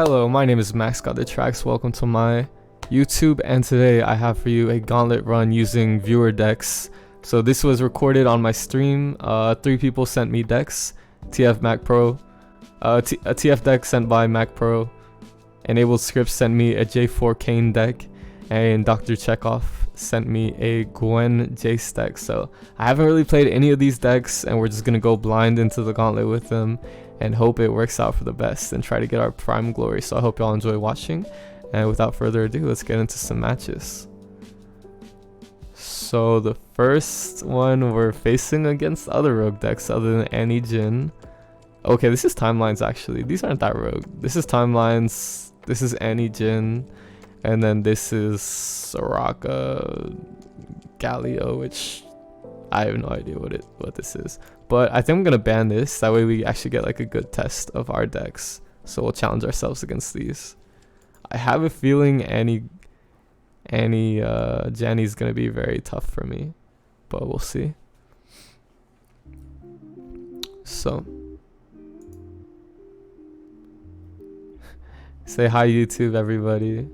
Hello, my name is Max Got the Tracks. Welcome to my YouTube, and today I have for you a gauntlet run using viewer decks. So this was recorded on my stream. 3 people sent me decks. TF Mac Pro, a TF deck sent by Mac Pro. Enabled Scripts sent me a J4 Kayne deck, and Dr. Chekhov sent me a Gwen Jayce deck. So I haven't really played any of these decks, and we're just gonna go blind into the gauntlet with them and hope it works out for the best and try to get our prime glory. So I hope y'all enjoy watching, and without further ado, let's get into some matches. So the first one, we're facing against other rogue decks other than Annie Jin. Okay, this is timelines actually. These aren't that rogue. This is timelines. This is Annie Jin, and then this is Soraka Galio, which I have no idea what this is. But I think I'm gonna ban this. That way we actually get like a good test of our decks. So we'll challenge ourselves against these. I have a feeling Janny's gonna be very tough for me, but we'll see. So say hi YouTube, everybody.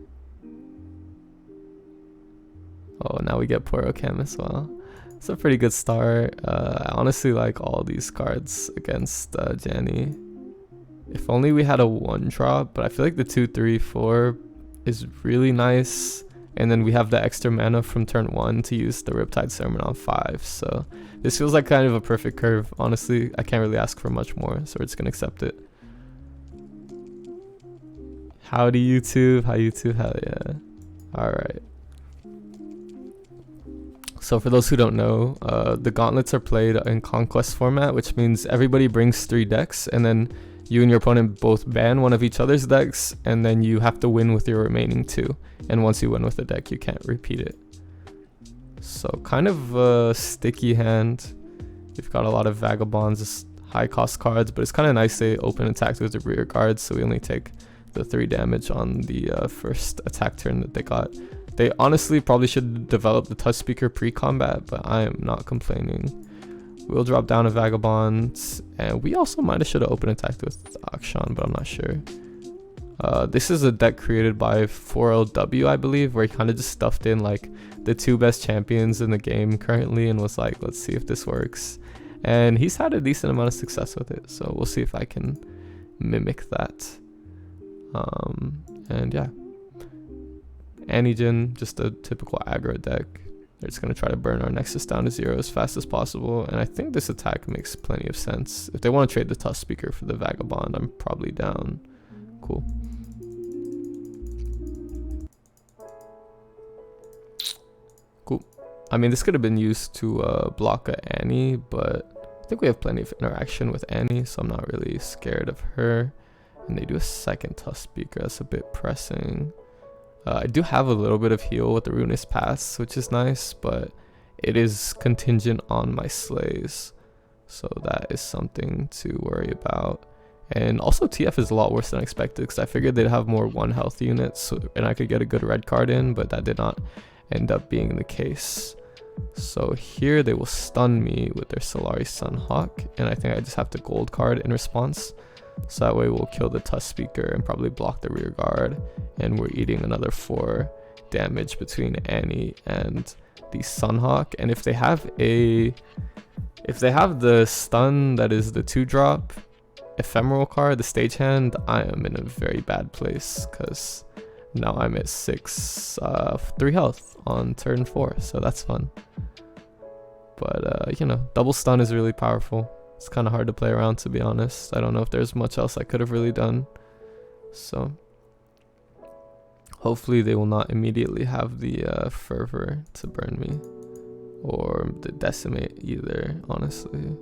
Oh, now we get Porocam as well. It's a pretty good start. I honestly like all these cards against Janny. If only we had a 1-drop, but I feel like the 2, 3, 4 is really nice. And then we have the extra mana from turn 1 to use the Riptide Sermon on 5. So this feels like kind of a perfect curve. Honestly, I can't really ask for much more, so we're just gonna accept it. Howdy YouTube, hi YouTube, hell yeah. Alright. So for those who don't know, the gauntlets are played in conquest format, which means everybody brings 3 decks, and then you and your opponent both ban one of each other's decks, and then you have to win with your remaining 2. And once you win with a deck, you can't repeat it. So kind of a sticky hand. You've got a lot of vagabonds, high cost cards, but it's kind of nice they open attack with the rear guards, so we only take the 3 damage on the first attack turn that they got. They honestly probably should develop the touch speaker pre-combat, but I am not complaining. We'll drop down a Vagabond, and we also might have should have open attacked with Akshan, but I'm not sure. This is a deck created by 4LW, I believe, where he kind of just stuffed in like the 2 best champions in the game currently and was like, let's see if this works. And he's had a decent amount of success with it, so we'll see if I can mimic that. And yeah. Annie Jin, just a typical aggro deck. They're just going to try to burn our Nexus down to 0 as fast as possible. And I think this attack makes plenty of sense. If they want to trade the Tusk Speaker for the Vagabond, I'm probably down. Cool. Cool. I mean, this could have been used to block a Annie, but I think we have plenty of interaction with Annie, so I'm not really scared of her. And they do a second Tusk Speaker. That's a bit pressing. I do have a little bit of heal with the Runeterra Pass, which is nice, but it is contingent on my slays, so that is something to worry about. And also TF is a lot worse than expected, because I figured they'd have more 1 health units and I could get a good red card in, but that did not end up being the case. So here they will stun me with their Solari Sunhawk, and I think I just have to gold card in response. So that way we'll kill the Tusk Speaker and probably block the rear guard, and we're eating another 4 damage between Annie and the Sunhawk. And if they have the stun that is the 2-drop ephemeral card, the stagehand, I am in a very bad place, because now I'm at 3 health on turn 4, so that's fun. But you know, double stun is really powerful. It's kind of hard to play around, to be honest. I don't know if there's much else I could have really done. So hopefully they will not immediately have the fervor to burn me, or the decimate either, honestly.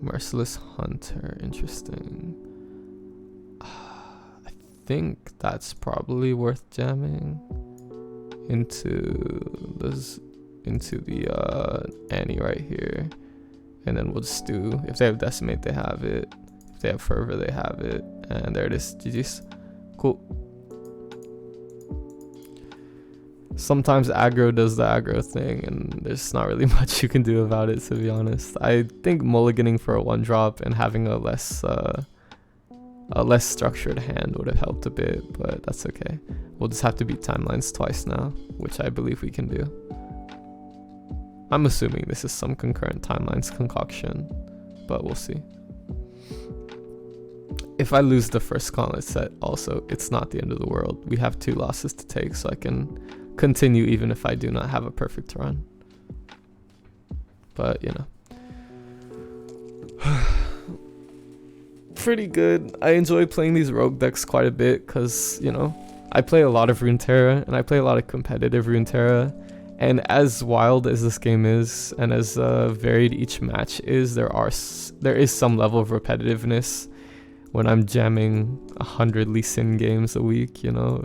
Merciless Hunter, interesting. I think that's probably worth jamming into the Annie right here. And then we'll just do, if they have decimate, they have it. If they have fervor, they have it. And there it is, GG's. Cool. Sometimes aggro does the aggro thing, and there's not really much you can do about it, to be honest. I think mulliganing for a 1-drop and having a less A less structured hand would have helped a bit, but that's okay. We'll just have to beat timelines twice now, which I believe we can do. I'm assuming this is some concurrent timelines concoction, but we'll see. If I lose the first gauntlet set also, it's not the end of the world. We have 2 losses to take, so I can continue even if I do not have a perfect run. But, you know. Pretty good. I enjoy playing these rogue decks quite a bit because, you know, I play a lot of Runeterra and I play a lot of competitive Runeterra. And as wild as this game is, and as varied each match is, there is some level of repetitiveness when I'm jamming 100 Lee Sin games a week. You know,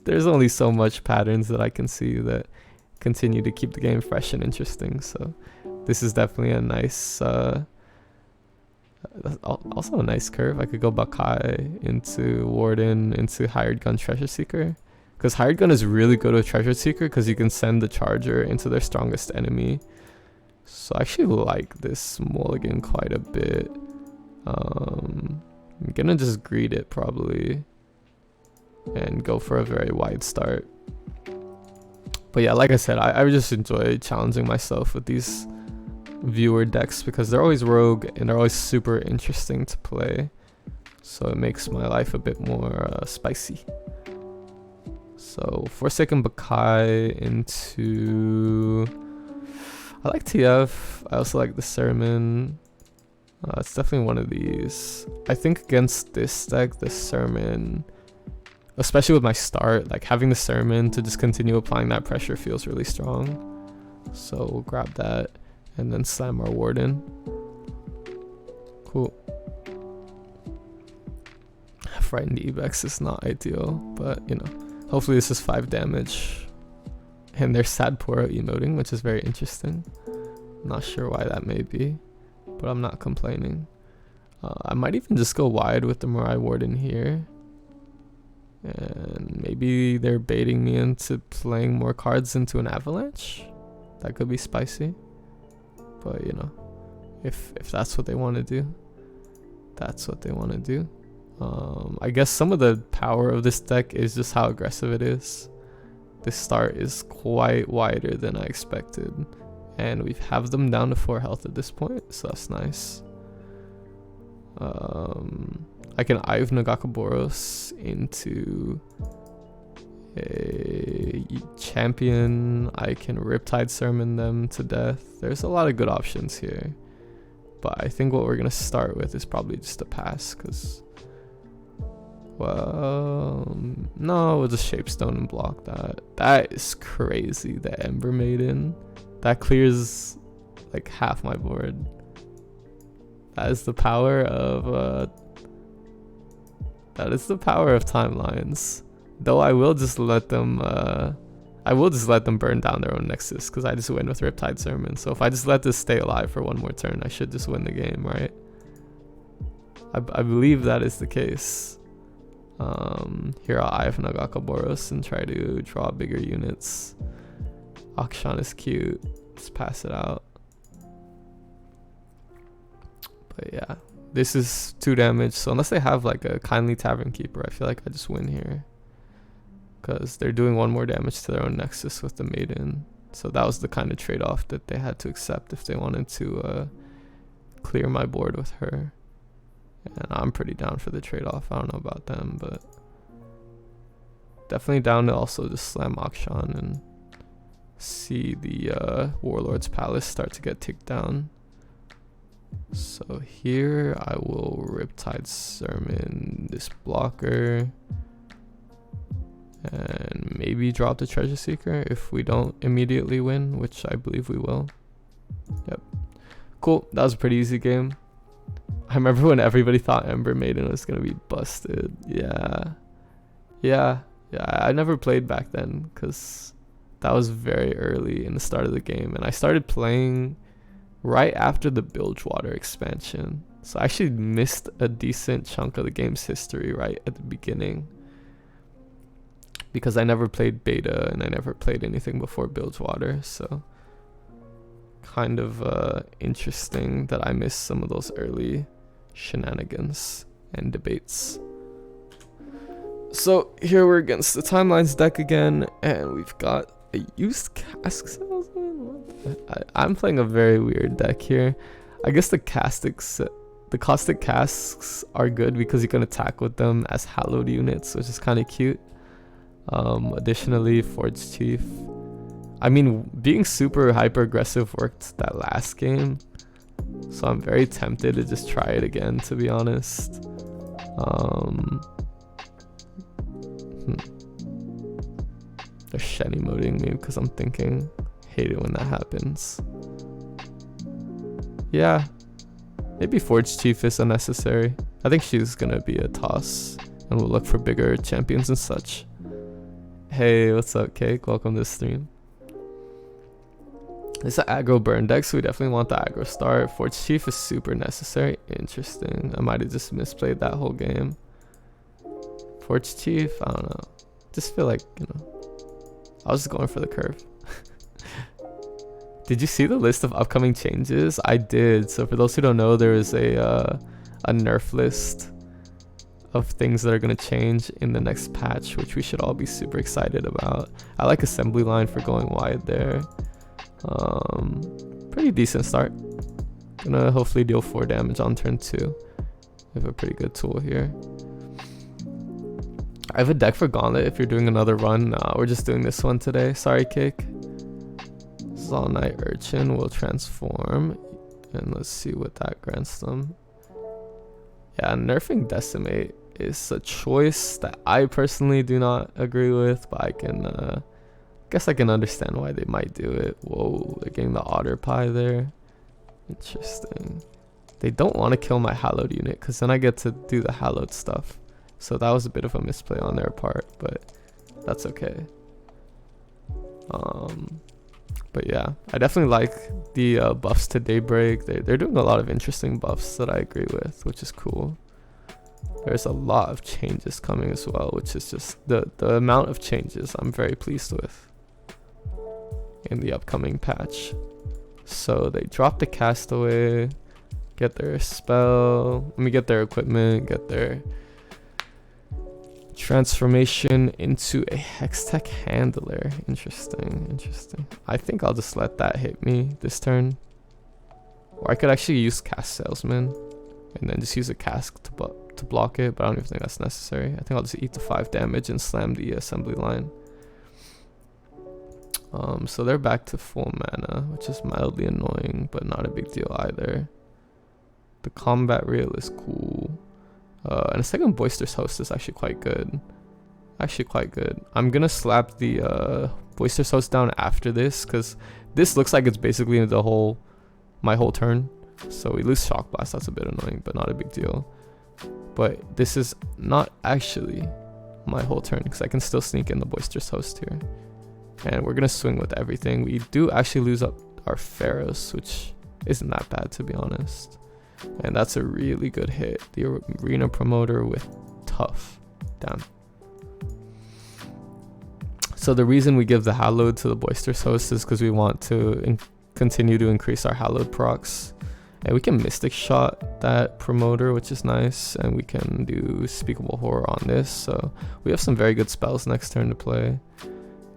there's only so much patterns that I can see that continue to keep the game fresh and interesting. So this is definitely a nice, also a nice curve. I could go Bakai into Warden into Hired Gun Treasure Seeker. Because Hired Gun is really good with Treasure Seeker because you can send the Charger into their strongest enemy. So I actually like this mulligan quite a bit. I'm gonna just greed it probably. And go for a very wide start. But yeah, like I said, I just enjoy challenging myself with these viewer decks because they're always rogue and they're always super interesting to play. So it makes my life a bit more spicy. So Forsaken Bakai into... I like TF. I also like the Sermon. It's definitely one of these. I think against this deck, the Sermon, especially with my start, like having the Sermon to just continue applying that pressure feels really strong. So we'll grab that and then slam our Warden. Cool. Frightened Ebex is not ideal, but you know. Hopefully this is 5 damage. And there's sad Poro emoting, which is very interesting. Not sure why that may be, but I'm not complaining. I might even just go wide with the Mirai Warden here. And maybe they're baiting me into playing more cards into an Avalanche. That could be spicy. But you know, if that's what they want to do, that's what they want to do. I guess some of the power of this deck is just how aggressive it is. This start is quite wider than I expected. And we have them down to 4 health at this point, so that's nice. I can Ive Nagakaboros into a champion. I can Riptide Sermon them to death. There's a lot of good options here. But I think what we're going to start with is probably just a pass, because... Well, no, we'll just Shapestone and block that. That is crazy, the Ember Maiden. That clears like half my board. That is the power of timelines. Though I will just let them burn down their own Nexus because I just win with Riptide Sermon. So if I just let this stay alive for one more turn, I should just win the game, right? I believe that is the case. Here I'll Ive Nagakaboros and try to draw bigger units. Akshan is cute. Let's pass it out. But yeah, this is 2 damage. So unless they have like a Kindly Tavern Keeper, I feel like I just win here. Because they're doing 1 more damage to their own Nexus with the Maiden. So that was the kind of trade-off that they had to accept if they wanted to clear my board with her. And I'm pretty down for the trade-off. I don't know about them, but definitely down to also just slam Akshan and see the Warlord's Palace start to get ticked down. So here I will Riptide Sermon this blocker and maybe drop the Treasure Seeker if we don't immediately win, which I believe we will. Yep. Cool. That was a pretty easy game. I remember when everybody thought Ember Maiden was going to be busted. Yeah, I never played back then because that was very early in the start of the game. And I started playing right after the Bilgewater expansion. So I actually missed a decent chunk of the game's history right at the beginning. Because I never played beta and I never played anything before Bilgewater. So kind of interesting that I missed some of those early shenanigans and debates. So here we're against the Timelines deck again, and we've got a used cask salesman. I'm playing a very weird deck here. I guess the caustic casks are good because you can attack with them as hallowed units, which is kind of cute. Additionally, Forge Chief. I mean, being super hyper aggressive worked that last game, so I'm very tempted to just try it again, to be honest. They're shen emoting me because I'm thinking, hate it when that happens. Yeah, maybe Forge Chief is unnecessary. I think she's gonna be a toss, and we'll look for bigger champions and such. Hey, what's up, Cake? Welcome to the stream. It's an aggro burn deck, so we definitely want the aggro start. Forge Chief is super necessary. Interesting. I might have just misplayed that whole game. Forge Chief, I don't know. Just feel like, you know, I was just going for the curve. Did you see the list of upcoming changes? I did. So for those who don't know, there is a nerf list of things that are going to change in the next patch, which we should all be super excited about. I like assembly line for going wide there. Pretty decent start. Gonna hopefully deal 4 damage on turn 2. We have a pretty good tool here. I have a deck for Gauntlet if you're doing another run. Nah, we're just doing this one today. Sorry, Cake. Saw Night Urchin will transform, and let's see what that grants them. Yeah, nerfing Decimate is a choice that I personally do not agree with, but I can guess I can understand why they might do it. Whoa, they're getting the Otter Pie there. Interesting. They don't want to kill my Hallowed unit because then I get to do the Hallowed stuff. So that was a bit of a misplay on their part, but that's okay. But yeah, I definitely like the buffs to Daybreak. They're doing a lot of interesting buffs that I agree with, which is cool. There's a lot of changes coming as well, which is just the amount of changes I'm very pleased with in the upcoming patch. So they drop the Castaway, get their spell, let me get their equipment, get their transformation into a Hextech Handler. Interesting. I think I'll just let that hit me this turn. Or I could actually use Cast Salesman and then just use a cask to block it, but I don't even think that's necessary. I think I'll just eat the 5 damage and slam the assembly line. So they're back to full mana, which is mildly annoying, but not a big deal either. The combat reel is cool. And a second Boisterous Host is actually quite good. I'm gonna slap the Boisterous Host down after this, because this looks like it's basically my whole turn. So we lose Shock Blast, that's a bit annoying, but not a big deal. But this is not actually my whole turn, because I can still sneak in the Boisterous Host here. And we're gonna swing with everything. We do actually lose up our Pharaohs, which isn't that bad, to be honest. And that's a really good hit. The Arena Promoter with Tough. Damn. So the reason we give the Hallowed to the Boisterous Host is because we want to continue to increase our Hallowed procs. And we can Mystic Shot that Promoter, which is nice. And we can do Speakable Horror on this. So we have some very good spells next turn to play.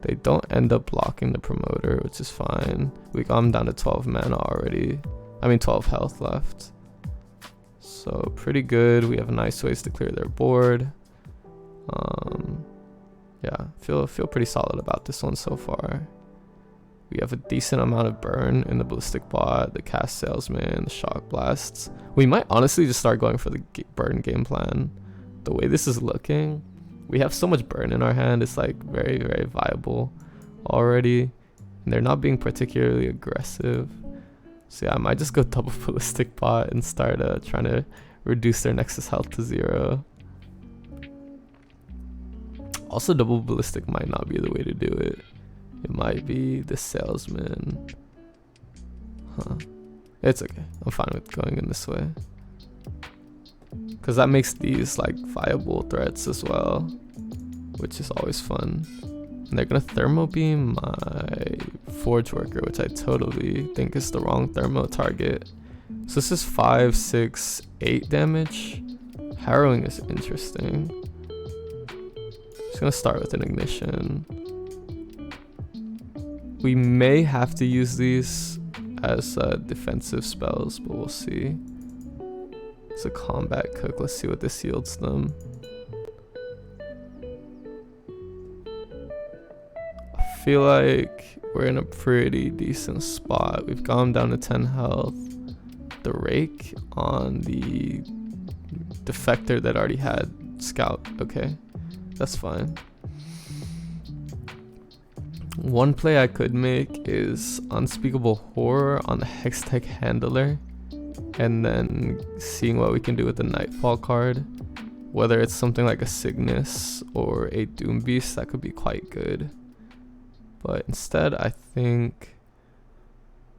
They don't end up blocking the Promoter, which is fine. We got them down to 12 mana already. 12 health left. So pretty good. We have nice ways to clear their board. Yeah, feel pretty solid about this one so far. We have a decent amount of burn in the Ballistic Bot, the Cast Salesman, the Shock Blasts. We might honestly just start going for the burn game plan. The way this is looking, we have so much burn in our hand. It's like very, very viable already. And they're not being particularly aggressive. So yeah, I might just go double Ballistic Bot and start trying to reduce their Nexus health to 0. Also, double Ballistic might not be the way to do it. It might be the Salesman. It's okay. I'm fine with going in this way. Because that makes these like viable threats as well, which is always fun. And they're gonna Thermo Beam my Forge Worker, which I totally think is the wrong Thermo target. So this is 5, 6, 8 damage. Harrowing is interesting. Just gonna start with an ignition. We may have to use these as defensive spells, but we'll see. It's a combat cook. Let's see what this yields them. I feel like we're in a pretty decent spot. We've gone down to 10 health. The rake on the defector that already had scout. Okay, that's fine. One play I could make is Unspeakable Horror on the Hextech Handler, and then seeing what we can do with the Nightfall card. Whether it's something like a Cygnus or a Doom Beast, that could be quite good. But instead, I think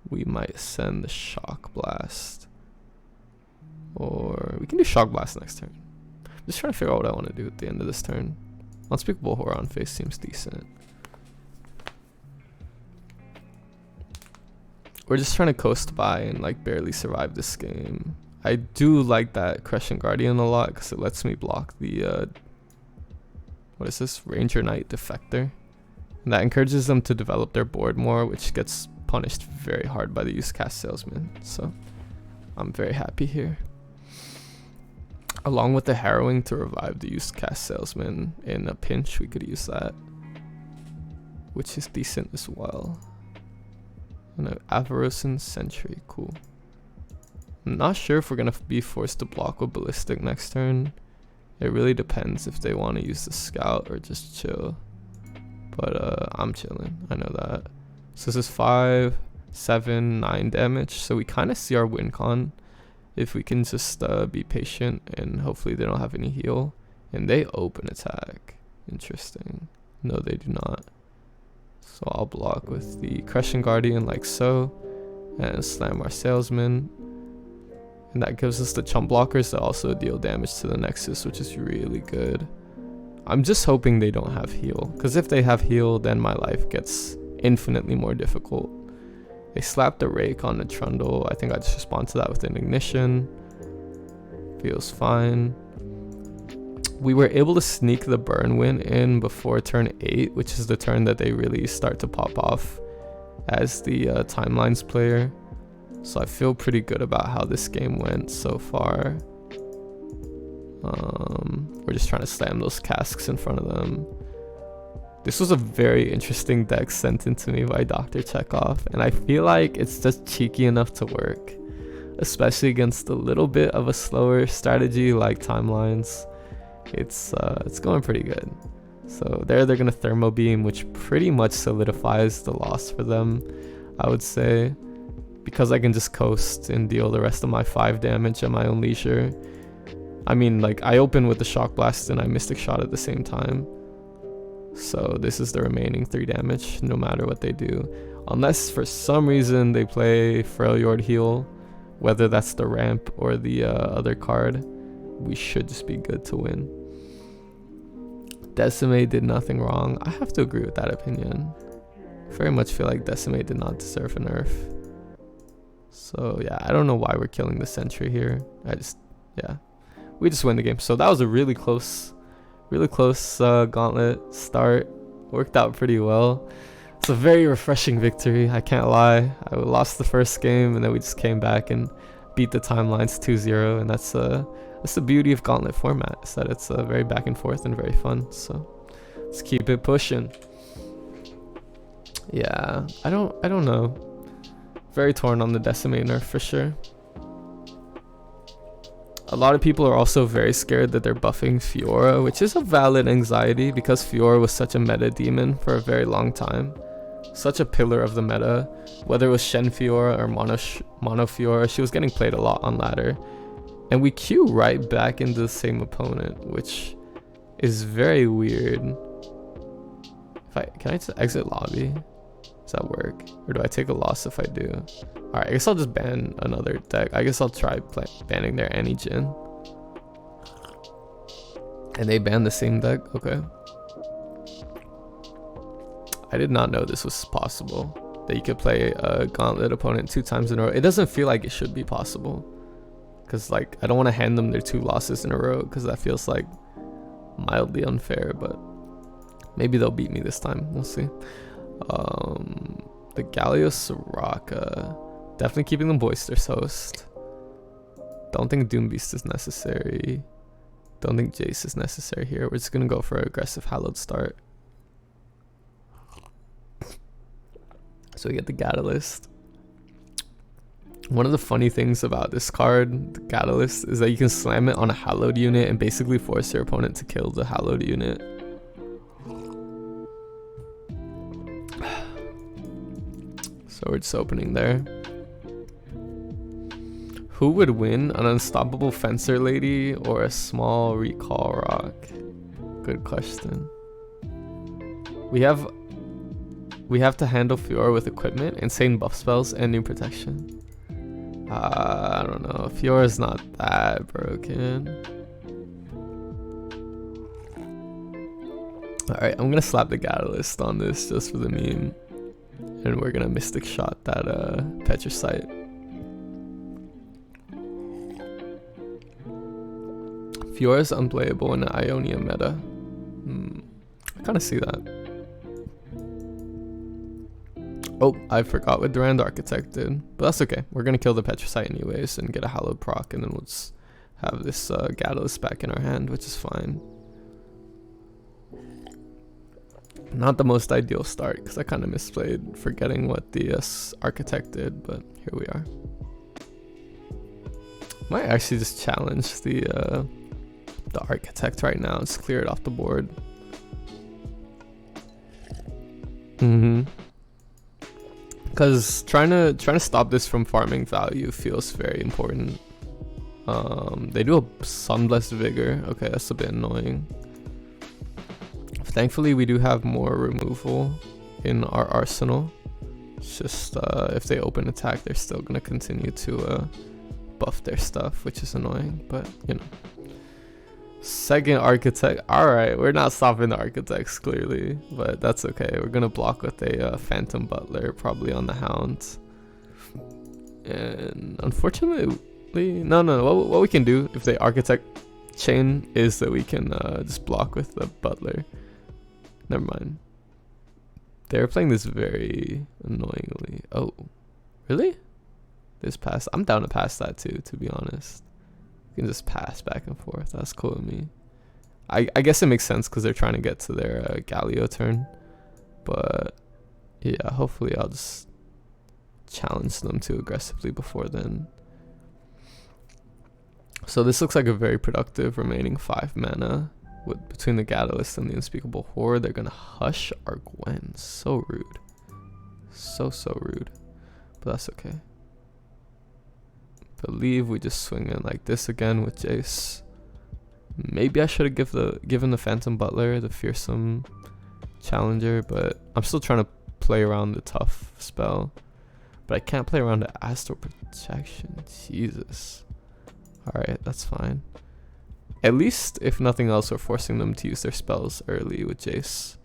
we might send the Shock Blast. Or we can do Shock Blast next turn. I'm just trying to figure out what I want to do at the end of this turn. Unspeakable Horror on face seems decent. We're just trying to coast by and like barely survive this game. I do like that Crescent Guardian a lot because it lets me block the what is this? Ranger Knight Defector. And that encourages them to develop their board more, which gets punished very hard by the Used Cast Salesman. So I'm very happy here. Along with the Harrowing to revive the Used Cast Salesman in a pinch, we could use that, which is decent as well. And an Avarosan Sentry, cool. I'm not sure if we're gonna be forced to block with Ballistic next turn. It really depends if they want to use the Scout or just chill. But I'm chilling, I know that. So this is 5, 7, 9 damage. So we kind of see our win con if we can just be patient, and hopefully they don't have any heal. And they open attack. Interesting. No, they do not. So I'll block with the Crescent Guardian like so, and slam our Salesman. And that gives us the chump blockers that also deal damage to the Nexus, which is really good. I'm just hoping they don't have heal, because if they have heal, then my life gets infinitely more difficult. They slapped the Rake on the Trundle. I think I just respond to that with an Ignition. Feels fine. We were able to sneak the burn win in before turn 8, which is the turn that they really start to pop off as the Timelines player. So I feel pretty good about how this game went so far. We're just trying to slam those casks in front of them. This was a very interesting deck sent into me by Dr. Chekhov, and I feel like it's just cheeky enough to work, especially against a little bit of a slower strategy like Timelines. It's going pretty good. So they're gonna Thermo Beam, which pretty much solidifies the loss for them, I would say, because I can just coast and deal the rest of my 5 damage at my own leisure. I mean, like, I open with the Shock Blast and I Mystic Shot at the same time. So this is the remaining 3 damage, no matter what they do. Unless for some reason they play Freljord Heal, whether that's the ramp or the other card, we should just be good to win. Decimate did nothing wrong. I have to agree with that opinion. Very much feel like Decimate did not deserve a nerf. So yeah, I don't know why we're killing the Sentry here. Yeah. We just win the game. So that was a really close gauntlet start. Worked out pretty well. It's a very refreshing victory, I can't lie. I lost the first game and then we just came back and beat the Timelines 2-0, and that's the beauty of gauntlet format, is that it's very back and forth and very fun. So let's keep it pushing. Yeah, I don't know. Very torn on the Decimate nerf for sure. A lot of people are also very scared that they're buffing Fiora, which is a valid anxiety because Fiora was such a meta demon for a very long time. Such a pillar of the meta. Whether it was Shen Fiora or Mono Fiora, she was getting played a lot on ladder. And we queue right back into the same opponent, which is very weird. Can I just exit lobby? Does that work? Or do I take a loss if I do? Alright, I guess I'll just ban another deck. I guess I'll try banning their Anijin. And they banned the same deck? Okay. I did not know this was possible, that you could play a gauntlet opponent 2 times in a row. It doesn't feel like it should be possible, because like I don't want to hand them their 2 losses in a row because that feels like mildly unfair, but maybe they'll beat me this time. We'll see. The Galio Soraka, definitely keeping them Boisterous Host. Don't think Doom Beast is necessary. Don't think Jayce is necessary here. We're just gonna go for an aggressive Hallowed start. So we get the Gatalyst. One of the funny things about this card, the Gatalyst, is that you can slam it on a Hallowed unit and basically force your opponent to kill the Hallowed unit. So we're just opening there. Who would win, an Unstoppable Fencer Lady or a small Recall Rock? Good question. We have to handle Fiora with equipment, insane buff spells, and new protection. I don't know. Fiora's not that broken. Alright, I'm gonna slap the Gatalyst on this just for the meme. And we're gonna Mystic Shot that Petricite. Fiora's unplayable in the Ionia meta. I kinda see that. Oh, I forgot what Durand Architect did. But that's okay. We're gonna kill the Petricite anyways and get a Hallowed proc, and then we'll just have this Gatalyst back in our hand, which is fine. Not the most ideal start, because I kind of misplayed forgetting what the Architect did, but here we are. Might actually just challenge the Architect right now. Just clear it off the board. Because trying to stop this from farming value feels very important. They do a Sunblessed Vigor. Okay, that's a bit annoying. Thankfully, we do have more removal in our arsenal. It's just if they open attack, they're still gonna continue to buff their stuff, which is annoying. But you know, second Architect. All right, we're not stopping the Architects clearly, but that's okay. We're gonna block with a Phantom Butler, probably on the Hound. And unfortunately, no. What we can do if they Architect chain is that we can just block with the Butler. Never mind. They're playing this very annoyingly. Oh, really? This pass. I'm down to pass that too, to be honest. You can just pass back and forth. That's cool with me. I guess it makes sense because they're trying to get to their Galio turn. But yeah, hopefully I'll just challenge them too aggressively before then. So this looks like a very productive remaining 5 mana. Between the Gatalyst and the Unspeakable Horror, they're gonna hush our Gwen. So rude. So rude. But that's okay. Believe we just swing in like this again with Jayce. Maybe I should have given the Phantom Butler, the fearsome challenger, but I'm still trying to play around the tough spell. But I can't play around the Astral Protection. Jesus. Alright, that's fine. At least, if nothing else, we're forcing them to use their spells early with Jayce.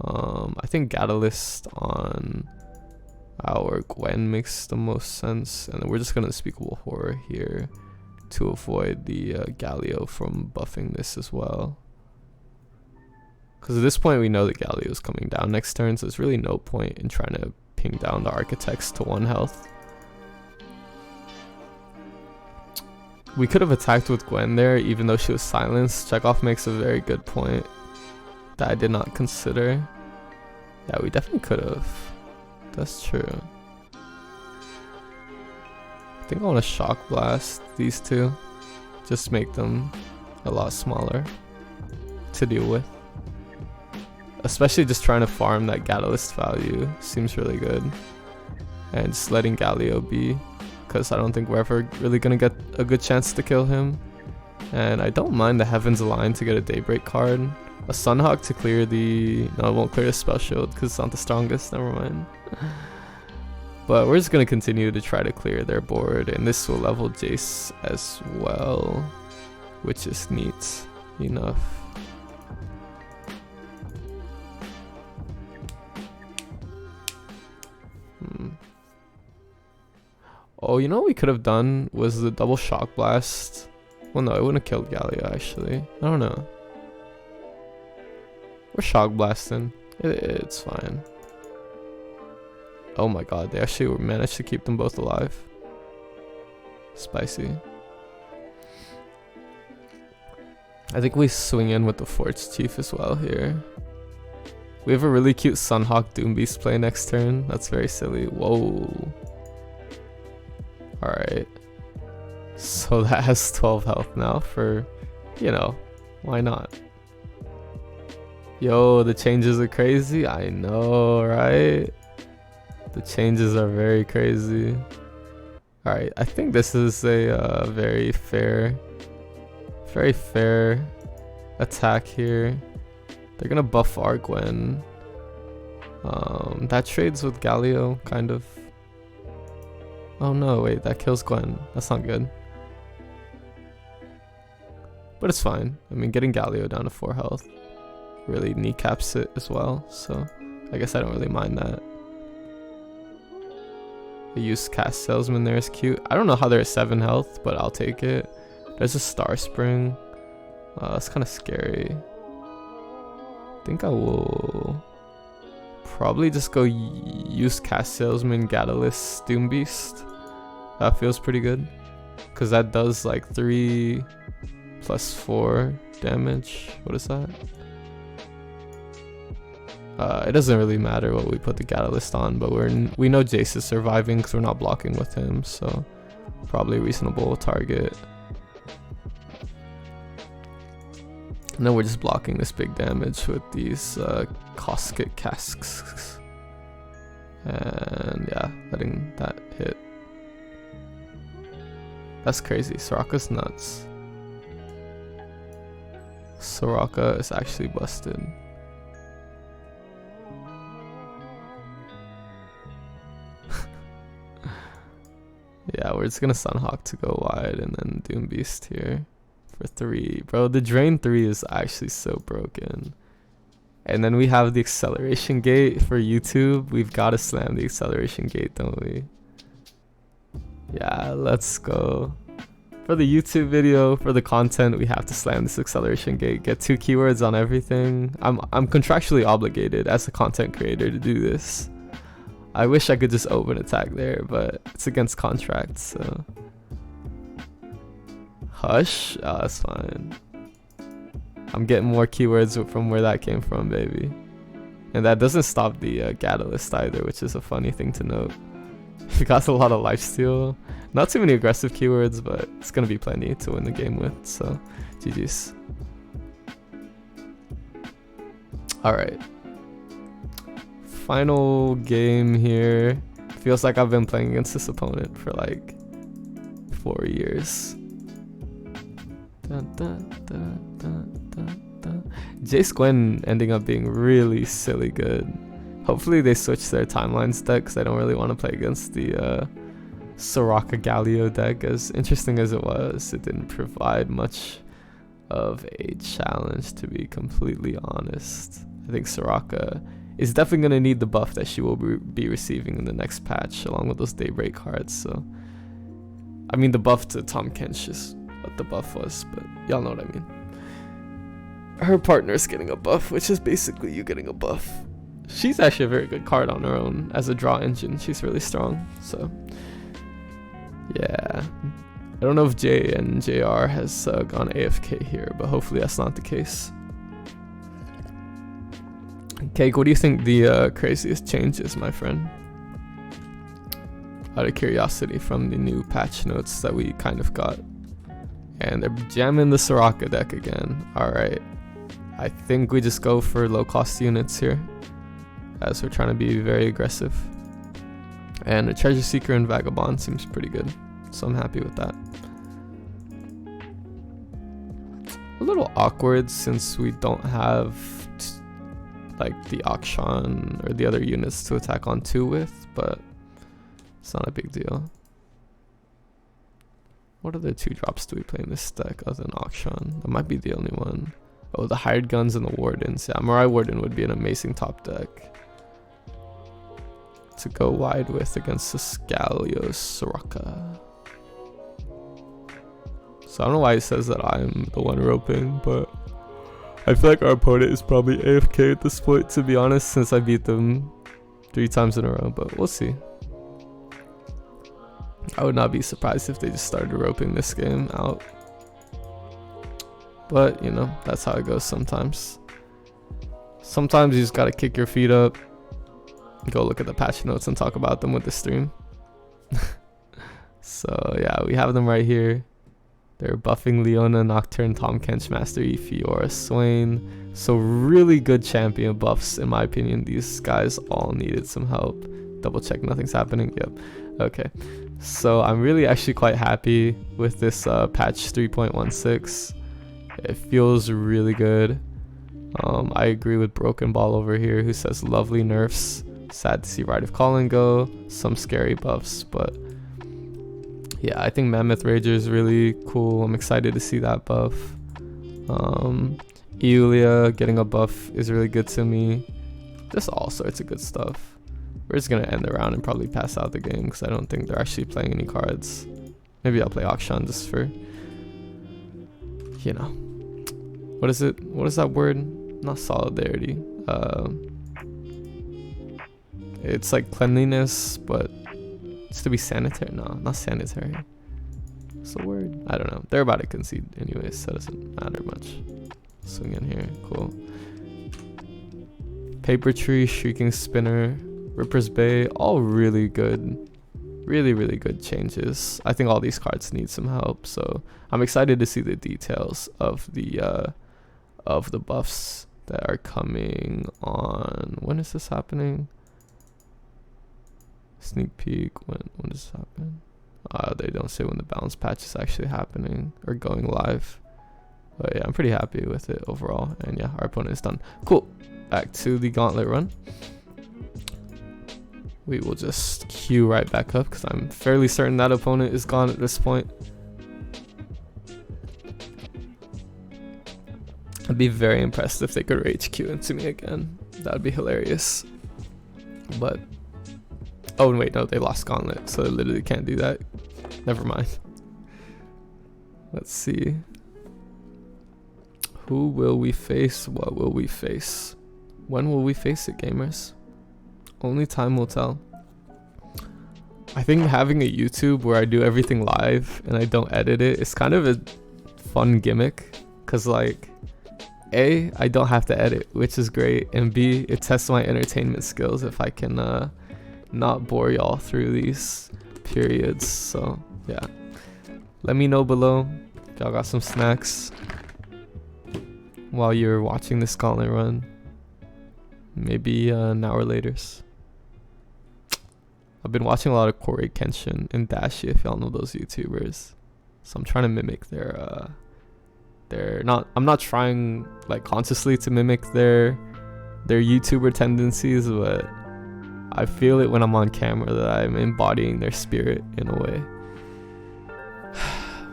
I think Gatalyst on our Gwen makes the most sense. And then we're just going to Unspeakable Horror here to avoid the Galio from buffing this as well. Because at this point, we know the Galio is coming down next turn, so there's really no point in trying to ping down the Architects to 1 health. We could have attacked with Gwen there, even though she was silenced. Chekhov makes a very good point that I did not consider. Yeah, we definitely could have. That's true. I think I want to Shock Blast these two. Just make them a lot smaller to deal with. Especially just trying to farm that Gatalyst value seems really good. And just letting Galio be, because I don't think we're ever really going to get a good chance to kill him. And I don't mind the Heavens Align to get a Daybreak card. A Sunhawk to clear the... No, it won't clear the Spell Shield because it's not the strongest. Never mind. But we're just going to continue to try to clear their board. And this will level Jayce as well, which is neat enough. Oh, you know what we could have done was the double shock blast. Well, no, it wouldn't have killed Galio, actually. I don't know. We're shock blasting. It's fine. Oh my god, they actually managed to keep them both alive. Spicy. I think we swing in with the Forge Chief as well here. We have a really cute Sunhawk Doombeast play next turn. That's very silly. Whoa. Alright. So that has 12 health now for, you know, why not? Yo, the changes are crazy. I know, right? The changes are very crazy. Alright, I think this is a very fair attack here. They're gonna buff our Gwen. That trades with Galio, kind of. Oh no, wait, that kills Gwen. That's not good. But it's fine. I mean, getting Galio down to 4 health really kneecaps it as well, so I guess I don't really mind that. The use cast salesman there is cute. I don't know how they're at 7 health, but I'll take it. There's a star spring. That's kind of scary. I think I will probably just go use cast salesman, Gatalyst, Doombeast. That feels pretty good, because that does like 3 plus 4 damage. What is that? It doesn't really matter what we put the Gatalyst on, but we know Jayce is surviving because we're not blocking with him, so probably a reasonable target. And then we're just blocking this big damage with these caustic casks. And yeah, letting that hit. That's crazy. Soraka's nuts. Soraka is actually busted. Yeah, we're just gonna Sunhawk to go wide and then Doombeast here for 3. Bro, the Drain 3 is actually so broken. And then we have the acceleration gate for YouTube. We've got to slam the acceleration gate, don't we? Yeah, let's go. For the YouTube video, for the content, we have to slam this acceleration gate. Get 2 keywords on everything. I'm contractually obligated as a content creator to do this. I wish I could just open attack there, but it's against contract, so. Hush? Oh, that's fine. I'm getting more keywords from where that came from, baby. And that doesn't stop the Gatalyst either, which is a funny thing to note. We got a lot of lifesteal. Not too many aggressive keywords, but it's gonna be plenty to win the game with, so GG's. Alright. Final game here. Feels like I've been playing against this opponent for like 4 years. Jayce Gwen ending up being really silly good. Hopefully they switch their timelines deck, because I don't really want to play against the Soraka Galio deck. As interesting as it was, it didn't provide much of a challenge, to be completely honest. I think Soraka is definitely going to need the buff that she will be receiving in the next patch, along with those Daybreak cards. So, I mean, the buff to Tom Kench is what the buff was, but y'all know what I mean. Her partner's getting a buff, which is basically you getting a buff. She's actually a very good card on her own as a draw engine. She's really strong, so yeah. I don't know if Jay and JR has gone AFK here, but hopefully that's not the case. Cake, what do you think the craziest change is, my friend? Out of curiosity, from the new patch notes that we kind of got. And they're jamming the Soraka deck again. Alright. I think we just go for low cost units here, as we're trying to be very aggressive. And a Treasure Seeker and Vagabond seems pretty good, so I'm happy with that. A little awkward since we don't have like the Akshan or the other units to attack on 2 with, but it's not a big deal. What other 2-drops do we play in this deck other than Akshan? That might be the only one. Oh, the Hired Guns and the Wardens. Yeah, Mirai Warden would be an amazing top deck. to go wide with against the Scalio Soraka. So I don't know why he says that I'm the one roping, but I feel like our opponent is probably AFK at this point, to be honest, since I beat them 3 times in a row, but we'll see. I would not be surprised if they just started roping this game out. But, you know, that's how it goes sometimes. Sometimes you just gotta kick your feet up, go look at the patch notes and talk about them with the stream. So, yeah, we have them right here. They're buffing Leona, Nocturne, Tahm Kench, Master Yi, Fiora, Swain. So really good champion buffs, in my opinion. These guys all needed some help. Double check, nothing's happening. Yep. Okay. So I'm really actually quite happy with this patch 3.16. It feels really good. I agree with Broken Ball over here, who says lovely nerfs. Sad to see Rite of Calling go. Some scary buffs, but yeah, I think Mammoth Rager is really cool. I'm excited to see that buff. Eolia getting a buff is really good to me. Just all sorts of good stuff. We're just gonna end the round and probably pass out the game because I don't think they're actually playing any cards. Maybe I'll play Akshan just for, you know, what is it? What is that word? Not solidarity. It's like cleanliness, but it's to be sanitary. No, not sanitary. What's the word? I don't know. They're about to concede anyways, so it doesn't matter much. Swing in here. Cool. Paper Tree, Shrieking Spinner, Ripper's Bay, all really good. Really, really good changes. I think all these cards need some help, so I'm excited to see the details of the buffs that are coming on. When is this happening? Sneak peek. When does this happen? They don't say when the balance patch is actually happening or going live. But yeah, I'm pretty happy with it overall. And yeah, our opponent is done. Cool. Back to the gauntlet run. We will just queue right back up because I'm fairly certain that opponent is gone at this point. I'd be very impressed if they could rage queue into me again. That would be hilarious. But oh wait, no, they lost gauntlet, so they literally can't do that. Never mind. Let's see. Who will we face? What will we face? When will we face it, gamers? Only time will tell. I think having a YouTube where I do everything live and I don't edit it is kind of a fun gimmick. Cause like, A, I don't have to edit, which is great. And B, it tests my entertainment skills if I can not bore y'all through these periods. So yeah, let me know below if y'all got some snacks while you're watching this gauntlet run. Maybe an hour later. I've been watching a lot of Korei Kenshin and Dashi, if y'all know those YouTubers. So I'm trying to mimic their I'm not trying like consciously to mimic their YouTuber tendencies, but I feel it when I'm on camera that I'm embodying their spirit in a way.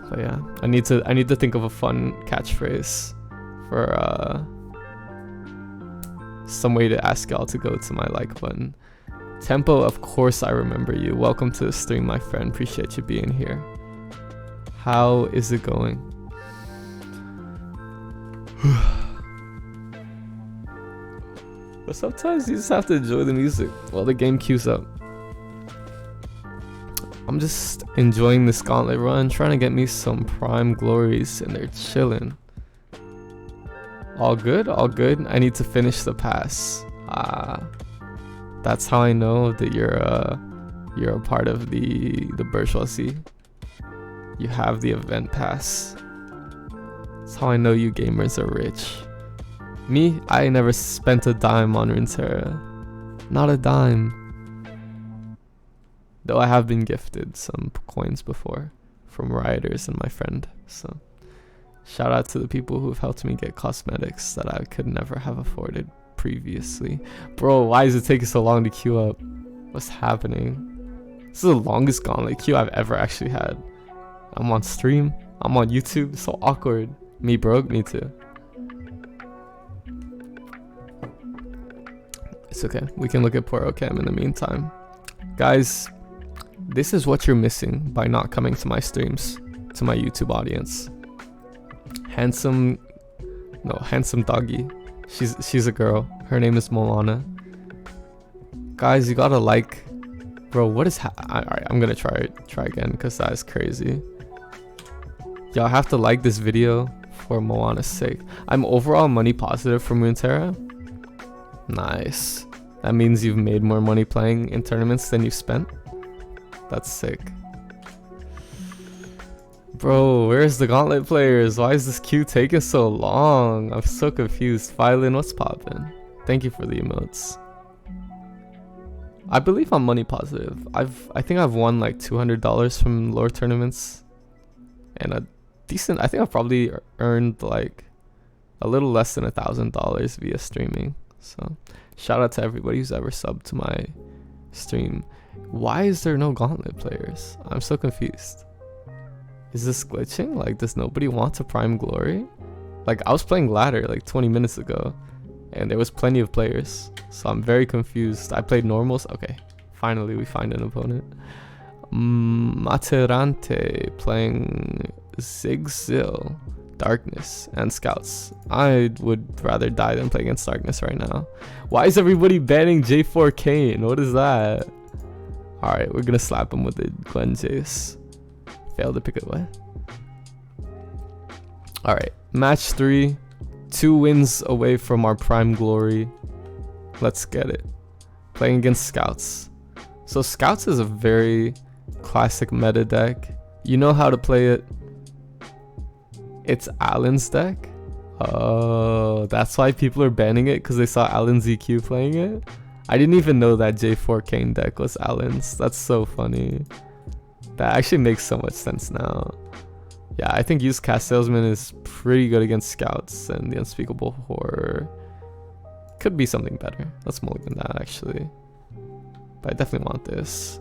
But yeah, I need to think of a fun catchphrase for some way to ask y'all to go to my like button. Tempo, of course I remember you. Welcome to the stream, my friend. Appreciate you being here. How is it going? But sometimes you just have to enjoy the music while the game queues up. I'm just enjoying this gauntlet run, trying to get me some prime glories, and they're chilling. All good, all good. I need to finish the pass. That's how I know that you're a part of the bourgeoisie. You have the event pass. That's how I know you gamers are rich. Me, I never spent a dime on Runeterra. Not a dime. Though I have been gifted some coins before from rioters and my friend. So shout out to the people who have helped me get cosmetics that I could never have afforded previously. Bro, why does it take so long to queue up? What's happening? This is the longest gauntlet queue I've ever actually had. I'm on stream. I'm on YouTube. It's so awkward. Me broke? Me too. It's okay. We can look at Porocam in the meantime. Guys, this is what you're missing by not coming to my streams, to my YouTube audience. Handsome doggy. She's a girl. Her name is Moana. Guys, you gotta like, bro. What is alright? I'm gonna try again because that is crazy. Y'all have to like this video for Moana's sake. I'm overall money positive from Runeterra. Nice. That means you've made more money playing in tournaments than you've spent. That's sick. Bro, where's the gauntlet players? Why is this queue taking so long? I'm so confused. Phylin, what's poppin'? Thank you for the emotes. I believe I'm money positive. I think I've won like $200 from LOR tournaments. And a decent, I think I've probably earned like a little less than $1,000 via streaming. So shout out to everybody who's ever subbed to my stream. Why is there no gauntlet players? I'm so confused. Is this glitching? Like, does nobody want to prime glory? Like, I was playing ladder like 20 minutes ago and there was plenty of players, so I'm very confused. I played normals. Okay, finally we find an opponent. Materante playing Zigzil, Darkness, and Scouts. I would rather die than play against Darkness right now. Why is everybody banning J4 Kayne? What is that? Alright, we're gonna slap him with the Gwen Jayce. Failed to pick it away. Alright, match 3. 2 wins away from our prime glory. Let's get it. Playing against Scouts. So Scouts is a very classic meta deck. You know how to play it. It's Alan's deck. Oh, that's why people are banning it, because they saw Alan ZQ playing it. I didn't even know that J4 Kayne deck was Alan's. That's so funny. That actually makes so much sense now. Yeah, I think Used Cast Salesman is pretty good against Scouts, and the Unspeakable Horror could be something better. Let's mulligan that actually. But I definitely want this.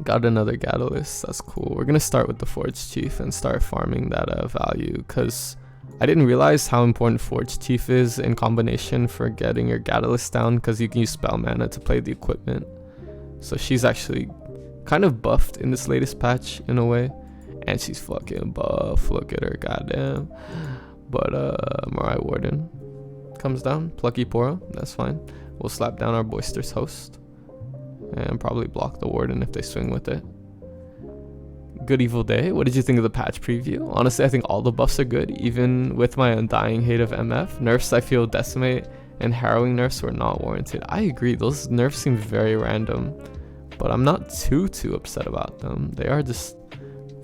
Got another Gatalyst. That's cool. We're gonna start with the Forge Chief and start farming that value, because I didn't realize how important Forge Chief is in combination for getting your Gatalyst down, because you can use spell mana to play the equipment. So she's actually kind of buffed in this latest patch in a way, and she's fucking buff. Look at her, goddamn. But Mariah Warden comes down. Plucky Poro, that's fine. We'll slap down our Boisterous Host and probably block the Warden if they swing with it. Good Evil Day. What did you think of the patch preview? Honestly, I think all the buffs are good, even with my undying hate of MF. Nerfs I feel Decimate and Harrowing nerfs were not warranted. I agree, those nerfs seem very random, but I'm not too upset about them. They are just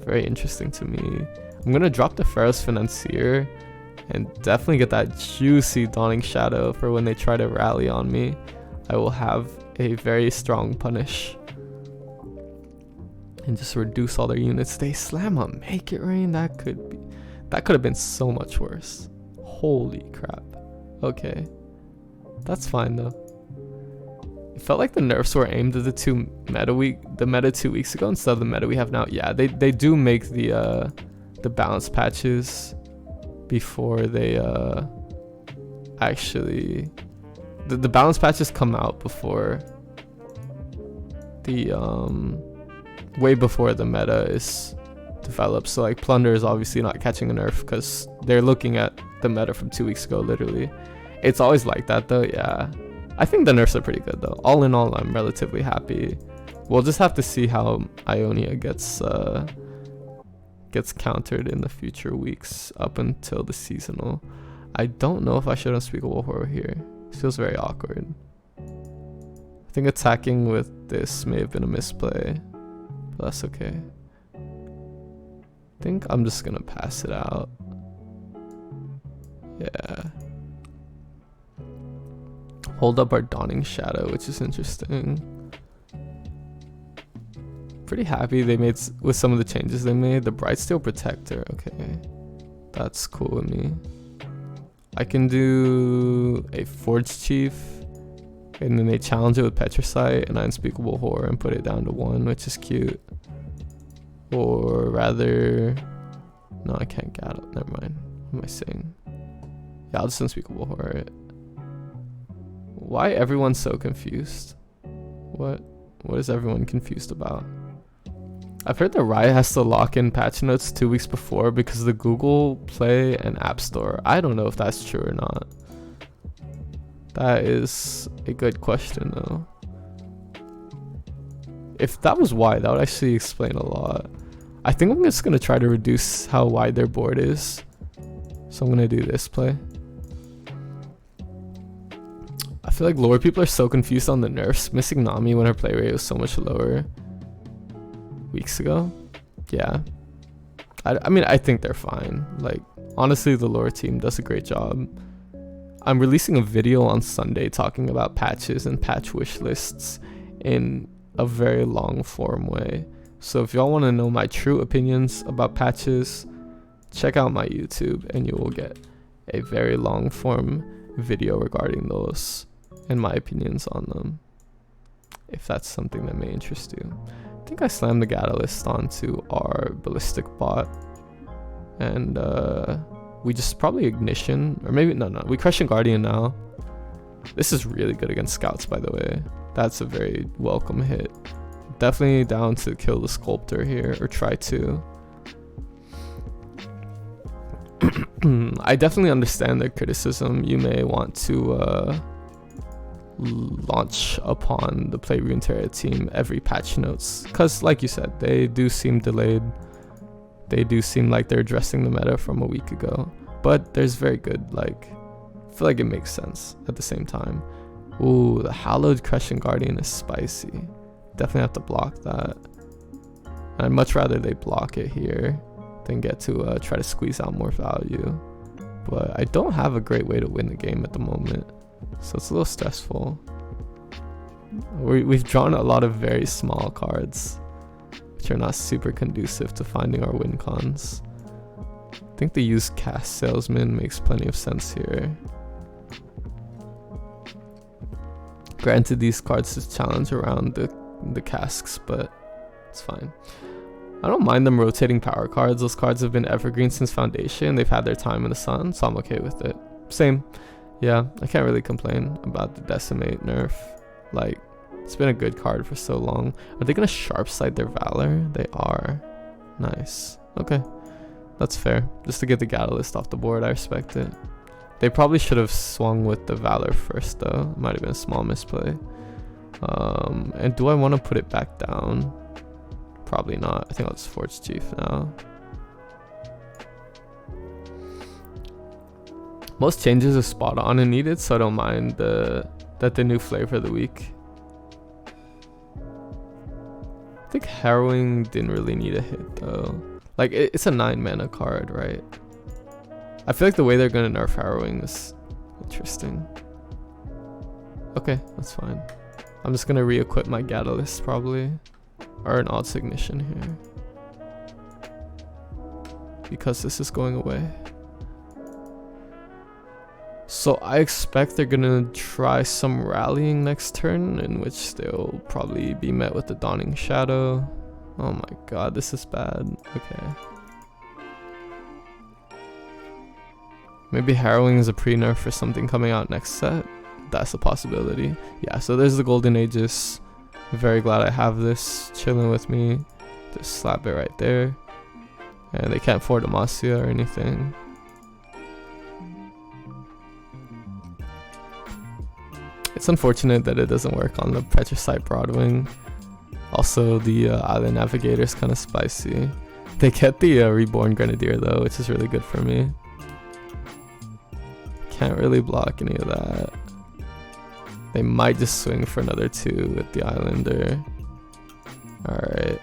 very interesting to me. I'm gonna drop the Pharaoh's Financier and definitely get that juicy Dawning Shadow for when they try to rally on me. I will have a very strong punish and just reduce all their units. They slam a Make It Rain. That could have been so much worse. Holy crap. Okay, that's fine though. It felt like the nerfs were aimed at the meta 2 weeks ago instead of the meta we have now. Yeah, they do make the balance patches before they actually the balance patches come out before the way before the meta is developed. So like Plunder is obviously not catching a nerf because they're looking at the meta from 2 weeks ago literally. It's always like that though. Yeah, I think the nerfs are pretty good though. All in all, I'm relatively happy. We'll just have to see how Ionia gets countered in the future weeks up until the seasonal. I don't know if I should Unspeakable Horror here. It feels very awkward. I think attacking with this may have been a misplay, but that's okay. I think I'm just gonna pass it out. Yeah. Hold up our Dawning Shadow, which is interesting. Pretty happy they made with some of the changes they made. The Brightsteel Protector, okay, that's cool with me. I can do a Forge Chief, and then they challenge it with Petricite and Unspeakable Horror and put it down to 1, which is cute. Or rather, no, I can't get it. Never mind. What am I saying? Yeah, I'll just Unspeakable Horror it. Why everyone's so confused? What is everyone confused about? I've heard that Riot has to lock in patch notes 2 weeks before because of the Google Play and App Store. I don't know if that's true or not. That is a good question though. If that was why, that would actually explain a lot. I think I'm just gonna try to reduce how wide their board is. So I'm gonna do this play. I feel like LOR people are so confused on the nerfs. Missing Nami when her play rate was so much lower weeks ago. Yeah. I mean, I think they're fine. Like, honestly, the LOR team does a great job. I'm releasing a video on Sunday talking about patches and patch wish lists in a very long form way. So if y'all want to know my true opinions about patches, check out my YouTube and you will get a very long form video regarding those and my opinions on them, if that's something that may interest you. I think I slammed the Gatalyst onto our ballistic bot and we just probably ignition, or maybe no, we crushing Guardian now. This is really good against scouts, by the way. That's a very welcome hit. Definitely down to kill the sculptor here, or try to. I definitely understand the criticism you may want to launch upon the Play Runeterra team every patch notes, because like you said, they do seem delayed. They do seem like they're addressing the meta from a week ago, but there's very good, like, I feel like it makes sense at the same time. Ooh, the Hallowed Crushing Guardian is spicy. Definitely have to block that. I'd much rather they block it here than get to try to squeeze out more value. But I don't have a great way to win the game at the moment, so it's a little stressful. We've drawn a lot of very small cards, which are not super conducive to finding our win cons. I think the use Cast Salesman makes plenty of sense here. Granted, these cards just challenge around the casks, but it's fine. I don't mind them rotating power cards. Those cards have been evergreen since Foundation. They've had their time in the sun, so I'm okay with it. Same. Yeah, I can't really complain about the Decimate nerf. Like, it's been a good card for so long. Are they gonna sharp sight their Valor? They are. Nice. Okay, that's fair. Just to get the Gatalyst off the board, I respect it. They probably should have swung with the Valor first though. It might have been a small misplay. And do I want to put it back down? Probably not. I think I'll just Forge Chief now. Most changes are spot on and needed, so I don't mind that the new flavor of the week. I think Harrowing didn't really need a hit though. Like, it's a 9 mana card, right? I feel like the way they're gonna nerf Harrowing is interesting. Okay, that's fine. I'm just gonna re-equip my Gatalyst probably, or an Odd Ignition here, because this is going away. So I expect they're gonna try some rallying next turn, in which they'll probably be met with the Dawning Shadow. Oh my god, this is bad. Okay. Maybe Harrowing is a pre-nerf for something coming out next set. That's a possibility. Yeah, so there's the Golden Aegis. Very glad I have this chilling with me. Just slap it right there. And they can't afford Demacia or anything. It's unfortunate that it doesn't work on the Petricite Broadwing. Also, the Island Navigator is kind of spicy. They get the Reborn Grenadier though, which is really good for me. Can't really block any of that. They might just swing for another 2 with the Islander. Alright.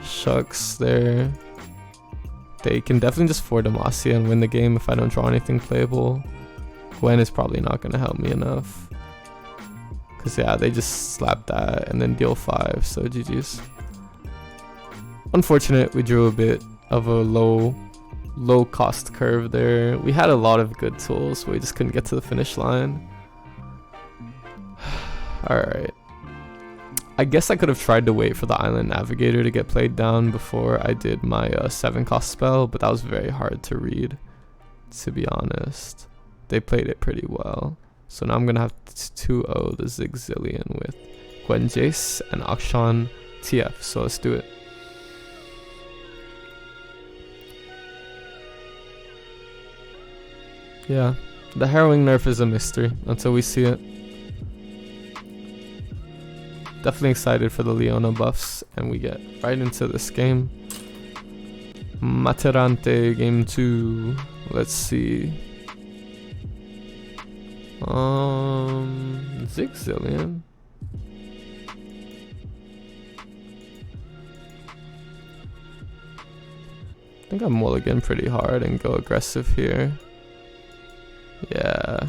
Shucks there. They can definitely just 4 Demacia and win the game if I don't draw anything playable. Gwen is probably not going to help me enough. Because yeah, they just slap that and then deal 5, so GG's. Unfortunate, we drew a bit of a low cost curve there. We had a lot of good tools, but we just couldn't get to the finish line. Alright. I guess I could have tried to wait for the Island Navigator to get played down before I did my 7 cost spell, but that was very hard to read, to be honest. They played it pretty well. So now I'm gonna have 2-0 the Zigzillion with Gwen, Jayce, and Akshan TF. So let's do it. Yeah, the harrowing nerf is a mystery until we see it. Definitely excited for the Leona buffs, and we get right into this game. Materante game 2. Let's see. Zigzillion. I think I mulligan pretty hard and go aggressive here. Yeah.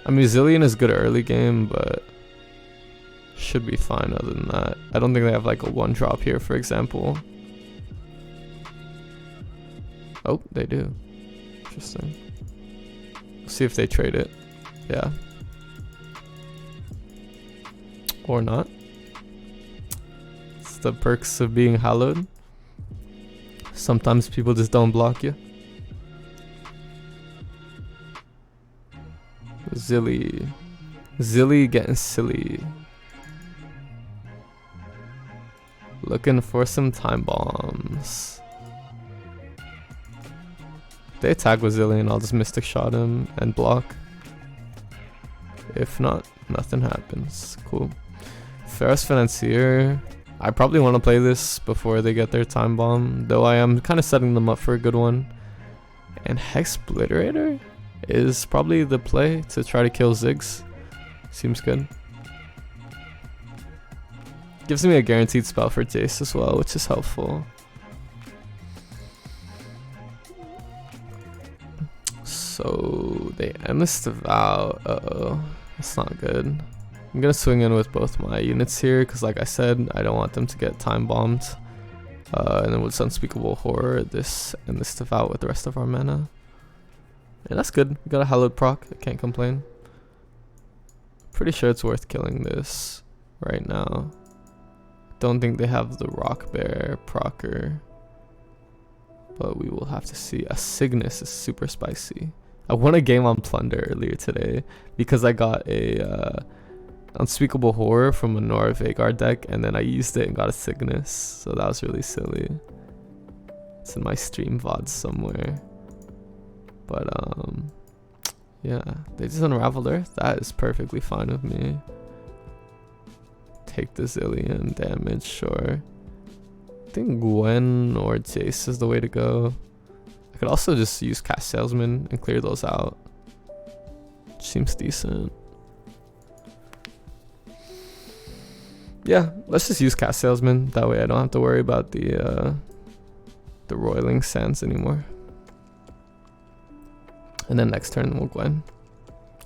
I mean, Zillion is good early game, but should be fine other than that. I don't think they have like a 1-drop here, for example. Oh, they do. Interesting. See if they trade it. Yeah. Or not. It's the perks of being hallowed. Sometimes people just don't block you. Zilly getting silly. Looking for some time bombs. If they attack with Zillion, I'll just Mystic Shot him and block. If not, nothing happens. Cool. Ferris Financier. I probably want to play this before they get their time bomb, though I am kind of setting them up for a good one. And Hex Obliterator is probably the play to try to kill Ziggs. Seems good. Gives me a guaranteed spell for Jayce as well, which is helpful. So they Endless Devour. Uh-oh. That's not good. I'm gonna swing in with both my units here because, like I said, I don't want them to get time bombed. And then with Unspeakable Horror, this Endless Devour with the rest of our mana. Yeah, that's good. We got a Hallowed proc. I can't complain. Pretty sure it's worth killing this right now. Don't think they have the Rock Bear procer, but we will have to see. A Cygnus is super spicy. I won a game on Plunder earlier today because I got a Unspeakable Horror from a Nora Vagar deck, and then I used it and got a Cygnus, so that was really silly. It's in my stream VOD somewhere. But yeah, they just Unraveled Earth. That is perfectly fine with me. Take the Zillion damage, sure. I think Gwen or Jayce is the way to go. I could also just use Cast Salesman and clear those out. Seems decent. Yeah, let's just use Cast Salesman. That way I don't have to worry about the Roiling Sands anymore. And then next turn we'll Gwen.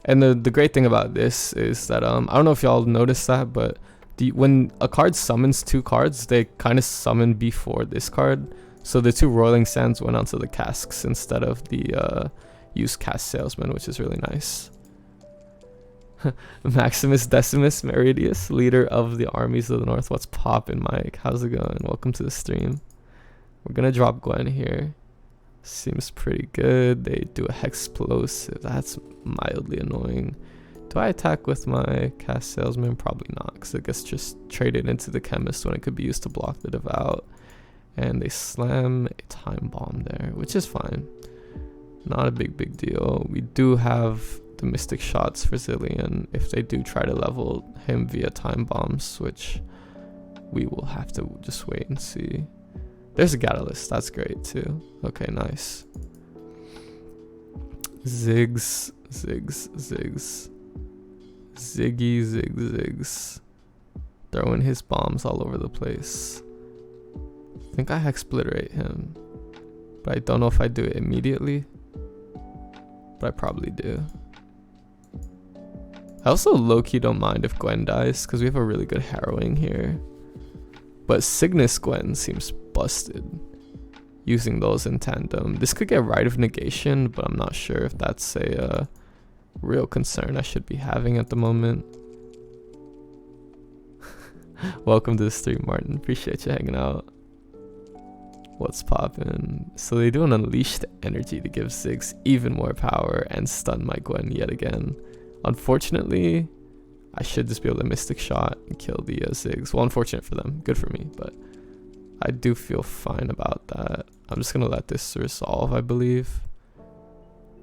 And the great thing about this is that I don't know if y'all noticed that, but when a card summons 2 cards, they kind of summon before this card. So the 2 Roiling Sands went onto the casks instead of the use Cast Salesman, which is really nice. Maximus Decimus Meridius, leader of the armies of the north. What's poppin', Mike? How's it going? Welcome to the stream. We're gonna drop Gwen here. Seems pretty good. They do a Hexplosive. That's mildly annoying. Do I attack with my Cast Salesman? Probably not, because it gets just traded into the Chemist when it could be used to block the Devout. And they slam a Time Bomb there, which is fine. Not a big deal. We do have the Mystic Shots for Zillion if they do try to level him via Time Bombs, which we will have to just wait and see. There's a Gatalyst. That's great too. Okay, nice. Ziggs. Ziggs. Throwing his bombs all over the place. I think I Hexobliterate him, but I don't know if I do it immediately. But I probably do. I also low-key don't mind if Gwen dies because we have a really good harrowing here. But Cygnus Gwen seems busted using those in tandem. This could get Rite of Negation, but I'm not sure if that's a real concern I should be having at the moment. Welcome to the stream, Martin. Appreciate you hanging out. What's poppin'? So they do an unleashed energy to give Ziggs even more power and stun my Gwen yet again. Unfortunately, I should just be able to Mystic Shot and kill the Ziggs. Well, unfortunate for them. Good for me, but I do feel fine about that. I'm just gonna let this resolve, I believe.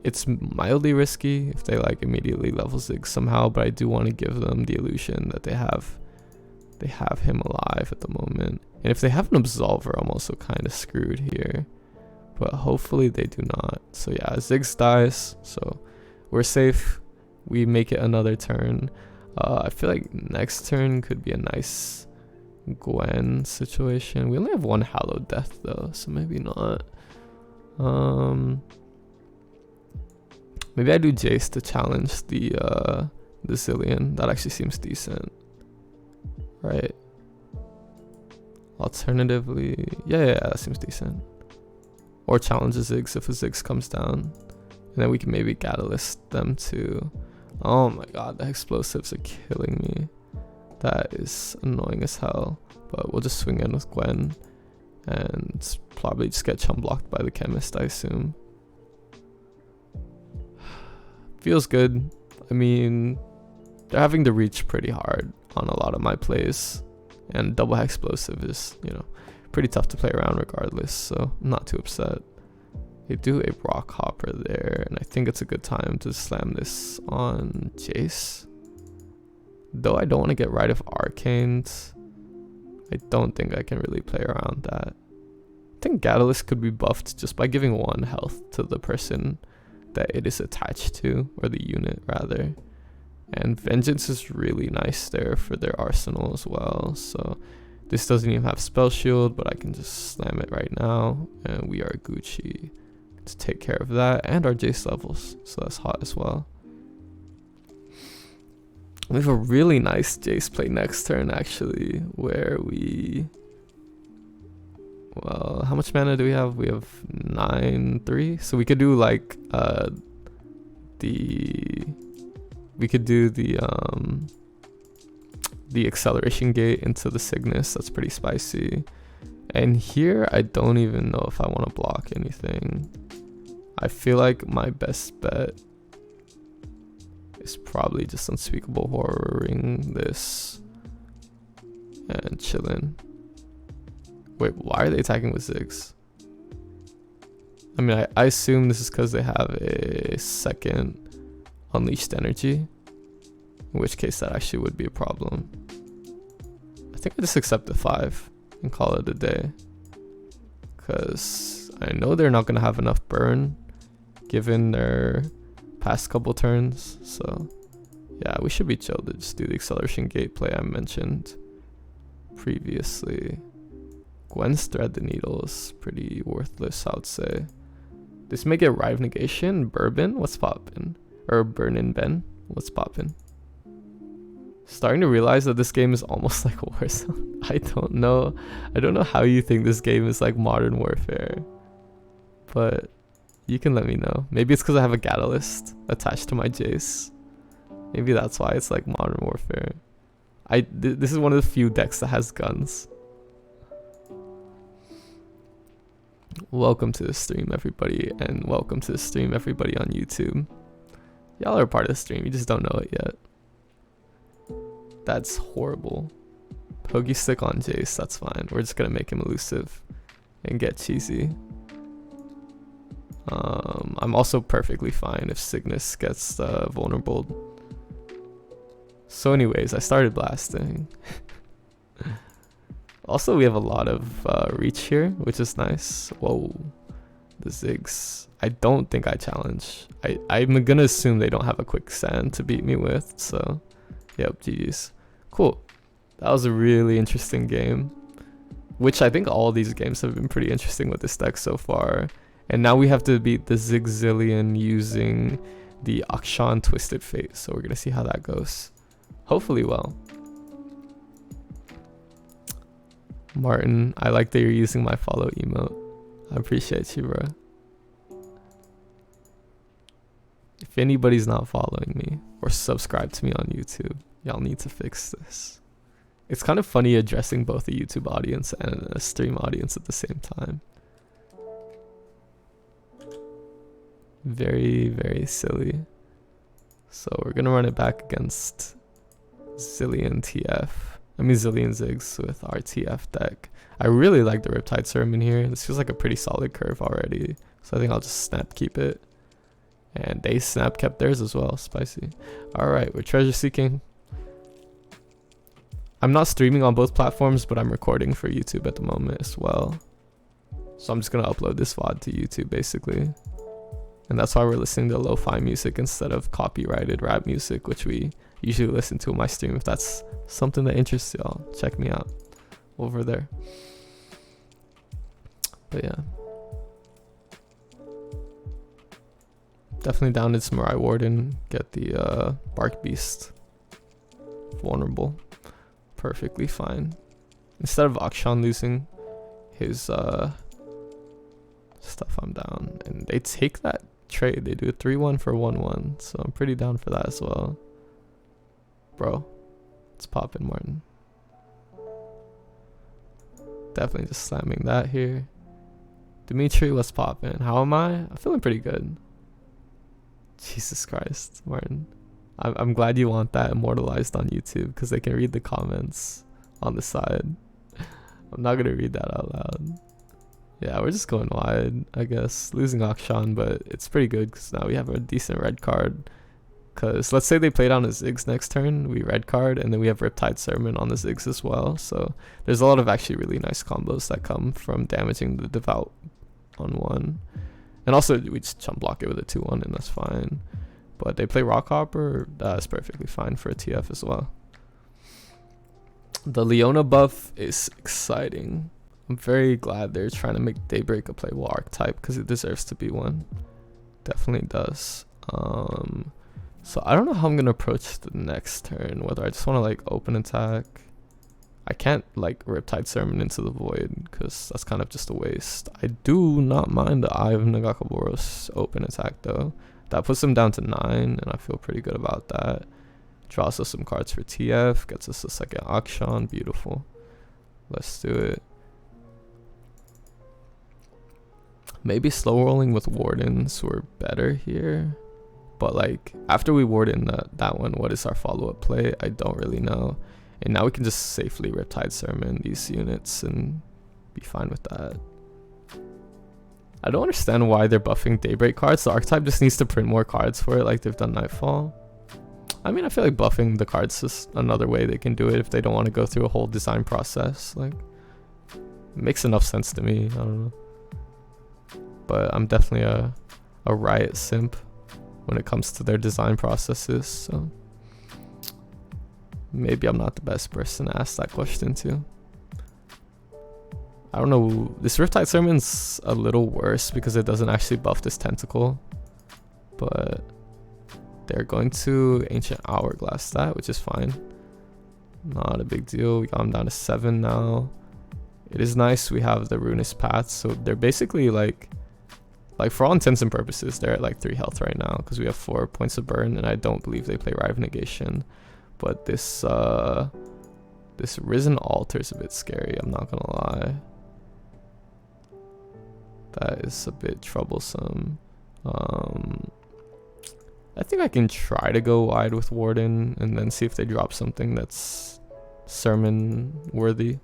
It's mildly risky if they like immediately level Ziggs somehow, but I do want to give them the illusion that they have him alive at the moment. And if they have an Absolver, I'm also kind of screwed here. But hopefully they do not. So yeah, Ziggs dies, so we're safe. We make it another turn. I feel like next turn could be a nice Gwen situation. We only have one Hallowed Death though, so maybe not. Maybe I do Jayce to challenge the Zillion. That actually seems decent, right? Alternatively, yeah, that seems decent. Or challenge a Ziggs if a Ziggs comes down, and then we can maybe Gatalyst them too. Oh my god, the explosives are killing me. That is annoying as hell. But we'll just swing in with Gwen and probably just get chum blocked by the chemist, I assume. Feels good. I mean, they're having to reach pretty hard on a lot of my plays, and double explosive is, you know, pretty tough to play around regardless, so I'm not too upset. They do a rock hopper there, and I think it's a good time to slam this on Jayce. Though I don't want to get rid of Arcanes, I don't think I can really play around that. I think Gatalyst could be buffed just by giving 1 health to the person that it is attached to, or the unit rather. And Vengeance is really nice there for their arsenal as well. So this doesn't even have spell shield, but I can just slam it right now, and we are Gucci to take care of that, and our Jayce levels, so that's hot as well. We have a really nice Jayce play next turn actually, where we, well, how much mana do we have? We have 9-3, so we could do like we could do the acceleration gate into the Cygnus. That's pretty spicy. And here I don't even know if I want to block anything. I feel like my best bet is probably just Unspeakable Horroring this and chillin'. Wait, why are they attacking with Ziggs? I mean, I assume this is because they have a second Unleashed Energy, in which case that actually would be a problem. I think I just accept the 5 and call it a day, because I know they're not going to have enough burn given their past couple turns. So yeah, we should be chill to just do the acceleration gate play I mentioned previously. Gwen's Thread the Needle is pretty worthless, I would say. This may get Rive Negation. Bourbon, what's poppin'? Or Burnin' Ben, what's poppin'? Starting to realize that this game is almost like Warzone. I don't know how you think this game is like Modern Warfare, but you can let me know. Maybe it's because I have a Gatalyst attached to my Jayce. Maybe that's why it's like Modern Warfare. This is one of the few decks that has guns. Welcome to the stream, everybody, and welcome to the stream, everybody on YouTube. Y'all are part of the stream, you just don't know it yet. That's horrible. Pogi Stick on Jayce, that's fine. We're just gonna make him elusive and get cheesy. I'm also perfectly fine if Cygnus gets vulnerable. So anyways, I started blasting. Also, we have a lot of reach here, which is nice. Whoa, the Ziggs. I don't think I challenge. I'm gonna assume they don't have a quicksand to beat me with, so yep, GG's. Cool. That was a really interesting game, which I think all these games have been pretty interesting with this deck so far. And now we have to beat the Zigzillion using the Akshan Twisted Fate, so we're gonna see how that goes. Hopefully well. Martin, I like that you're using my follow emote. I appreciate you, bro. If anybody's not following me or subscribed to me on YouTube, y'all need to fix this. It's kind of funny addressing both a YouTube audience and a stream audience at the same time. Very, very silly. So we're gonna run it back against Zillion TF. I mean Zillion Ziggs with our TF deck. I really like the Riptide Sermon here. This feels like a pretty solid curve already. So I think I'll just snap keep it. And they snap kept theirs as well. Spicy. Alright, we're treasure seeking. I'm not streaming on both platforms, but I'm recording for YouTube at the moment as well. So I'm just gonna upload this VOD to YouTube basically. And that's why we're listening to lo-fi music instead of copyrighted rap music, which we usually listen to on my stream. If that's something that interests y'all, check me out over there. But yeah. Definitely down to Samurai Warden. Get the Bark Beast. Vulnerable. Perfectly fine. Instead of Akshan losing his stuff, I'm down. And they take that trade. They do a 3-1 for 1-1. So I'm pretty down for that as well. Bro, it's popping, Martin. Definitely just slamming that here. Dimitri, what's poppin'? How am I? I'm feeling pretty good. Jesus Christ, Martin. I'm glad you want that immortalized on YouTube because they can read the comments on the side. I'm not gonna read that out loud. Yeah, we're just going wide, I guess. Losing Akshan, but it's pretty good because now we have a decent red card. Because let's say they play down a Ziggs next turn, we red card, and then we have Riptide Sermon on the Ziggs as well. So there's a lot of actually really nice combos that come from damaging the Devout on 1. And also, we just chump block it with a 2-1, and that's fine. But they play Rockhopper, that's perfectly fine for a TF as well. The Leona buff is exciting. I'm very glad they're trying to make Daybreak a playable archetype because it deserves to be one. Definitely does. So I don't know how I'm going to approach the next turn, whether I just want to like open attack. I can't like Riptide Sermon into the Void because that's kind of just a waste. I do not mind the Eye of Nagakaboros open attack though. That puts him down to 9 and I feel pretty good about that. Draws us some cards for TF, gets us a second Akshan, beautiful. Let's do it. Maybe slow rolling with Wardens were better here. But like after we warden that one, what is our follow-up play? I don't really know. And now we can just safely Riptide Sermon these units and be fine with that. I don't understand why they're buffing Daybreak cards. The archetype just needs to print more cards for it like they've done Nightfall. I mean, I feel like buffing the cards is another way they can do it if they don't want to go through a whole design process. Like, it makes enough sense to me. I don't know. But I'm definitely a Riot simp when it comes to their design processes. So maybe I'm not the best person to ask that question to. I don't know. This Riptide Sermon's a little worse because it doesn't actually buff this tentacle. But they're going to Ancient Hourglass that, which is fine. Not a big deal. We got them down to 7 now. It is nice we have the Runist Path. So they're basically like for all intents and purposes, they're at like 3 health right now because we have 4 points of burn, and I don't believe they play Rive Negation. But this Risen Altar is a bit scary, I'm not gonna lie. That is a bit troublesome. I think I can try to go wide with Warden and then see if they drop something that's Sermon worthy.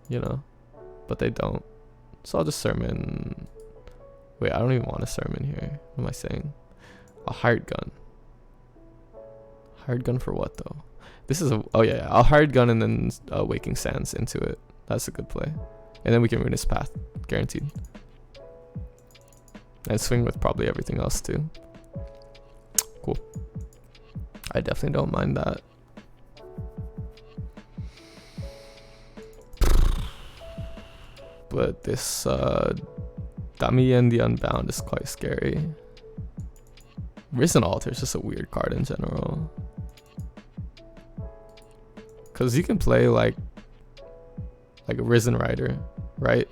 You know, but they don't. So I'll just Sermon. Wait, I don't even want a Sermon here. What am I saying? A Hired Gun. Hired Gun for what though? This is a, oh yeah, I'll Hired Gun and then Waking Sands into it. That's a good play. And then we can Runist Path, guaranteed. And swing with probably everything else too. Cool. I definitely don't mind that. But this Damien the Unbound is quite scary. Risen Altar is just a weird card in general. Because you can play like a Risen Rider, right?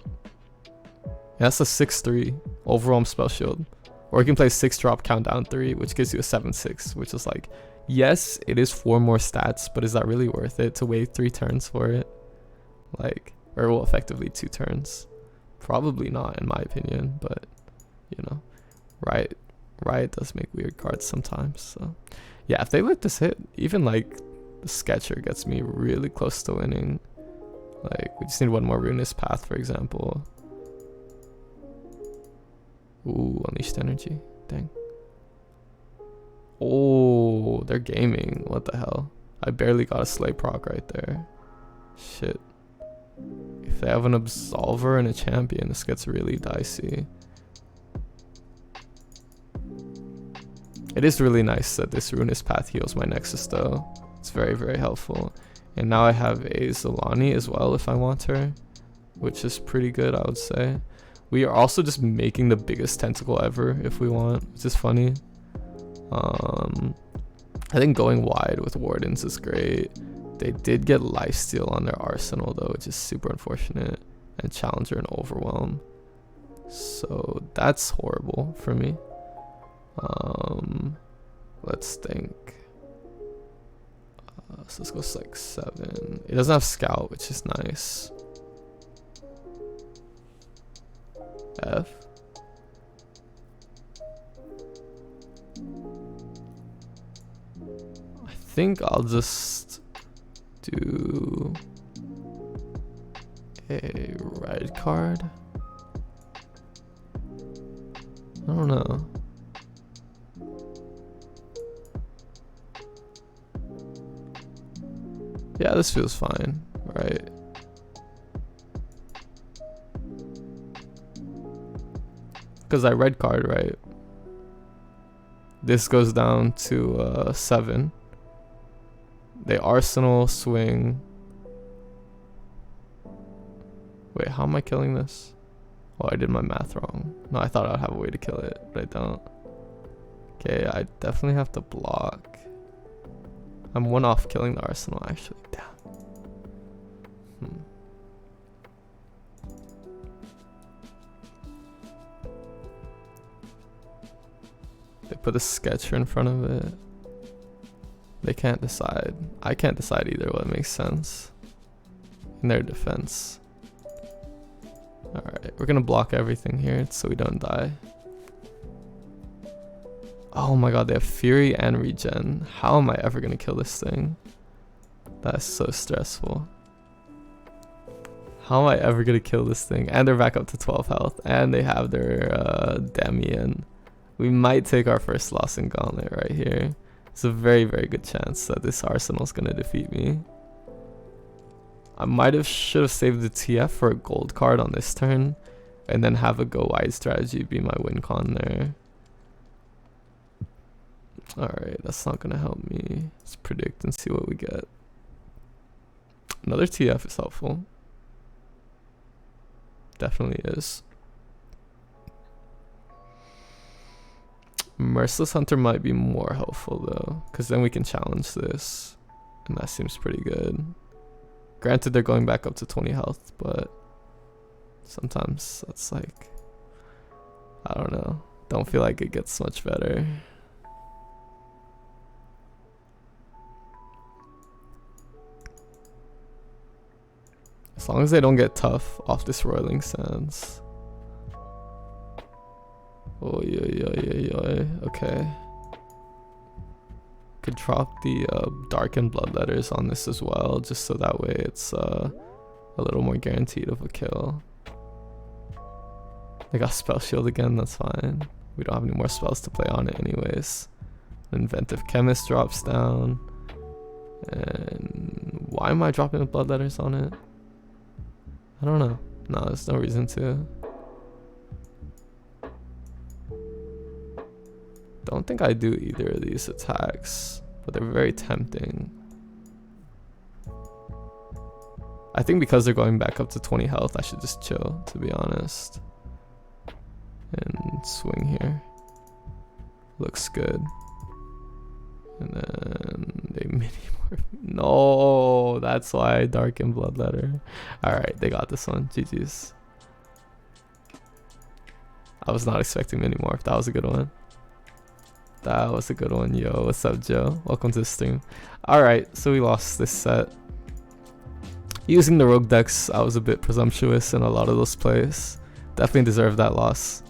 And that's a 6/3 overwhelm spell shield. Or you can play 6-drop countdown 3, which gives you a 7/6, which is like, yes, it is 4 more stats, but is that really worth it to wait 3 turns for it? Like, or well, effectively 2 turns. Probably not, in my opinion, but you know, Riot does make weird cards sometimes. So yeah, if they let this hit, even like the Sketcher gets me really close to winning. Like we just need one more Runeterra Path, for example. Ooh, Unleashed Energy. Dang. Oh, they're gaming. What the hell? I barely got a Slay proc right there. Shit. If they have an Absolver and a Champion, this gets really dicey. It is really nice that this Runeterra Path heals my Nexus though. It's very, very helpful. And now I have a Zolani as well if I want her, which is pretty good, I would say. We are also just making the biggest tentacle ever if we want, which is funny. I think going wide with Wardens is great. They did get Lifesteal on their arsenal though, which is super unfortunate, and Challenger and Overwhelm. So that's horrible for me. Let's think. So let's go like 7. It doesn't have Scout, which is nice. F. I think I'll just do a red card. I don't know. Yeah, this feels fine, right? Because I red card, right? This goes down to 7. They arsenal swing. Wait, how am I killing this? Oh, I did my math wrong. No, I thought I'd have a way to kill it, but I don't. Okay, I definitely have to block. I'm 1 off killing the arsenal, actually. Damn. They put a Sketcher in front of it. They can't decide. I can't decide either what makes sense in their defense. Alright, we're gonna block everything here so we don't die. Oh my god, they have Fury and Regen. How am I ever gonna kill this thing? That's so stressful. How am I ever gonna kill this thing? And they're back up to 12 health. And they have their Damian. We might take our first loss in Gauntlet right here. It's a very, very good chance that this Arsenal's gonna defeat me. I should have saved the TF for a gold card on this turn. And then have a go wide strategy be my win con there. Alright, that's not gonna help me. Let's predict and see what we get. Another TF is helpful. Definitely is. Merciless Hunter might be more helpful though, because then we can challenge this. And that seems pretty good. Granted, they're going back up to 20 health, but sometimes that's like, I don't know. Don't feel like it gets much better. As long as they don't get tough off this Roiling Sands. Oh, yeah. Okay. Could drop the Darkened Bloodletters on this as well, just so that way it's a little more guaranteed of a kill. They got Spell Shield again, that's fine. We don't have any more spells to play on it anyways. Inventive Chemist drops down. And why am I dropping the Bloodletters on it? I don't know. No, there's no reason to. Don't think I do either of these attacks, but they're very tempting. I think because they're going back up to 20 health, I should just chill, to be honest. And swing here. Looks good. And then they mini-morph. No, that's why I Darken Bloodletter. Alright, they got this one. GG's. I was not expecting mini-morph. That was a good one. That was a good one. Yo, what's up, Joe? Welcome to the stream. Alright, so we lost this set. Using the rogue decks, I was a bit presumptuous in a lot of those plays. Definitely deserved that loss.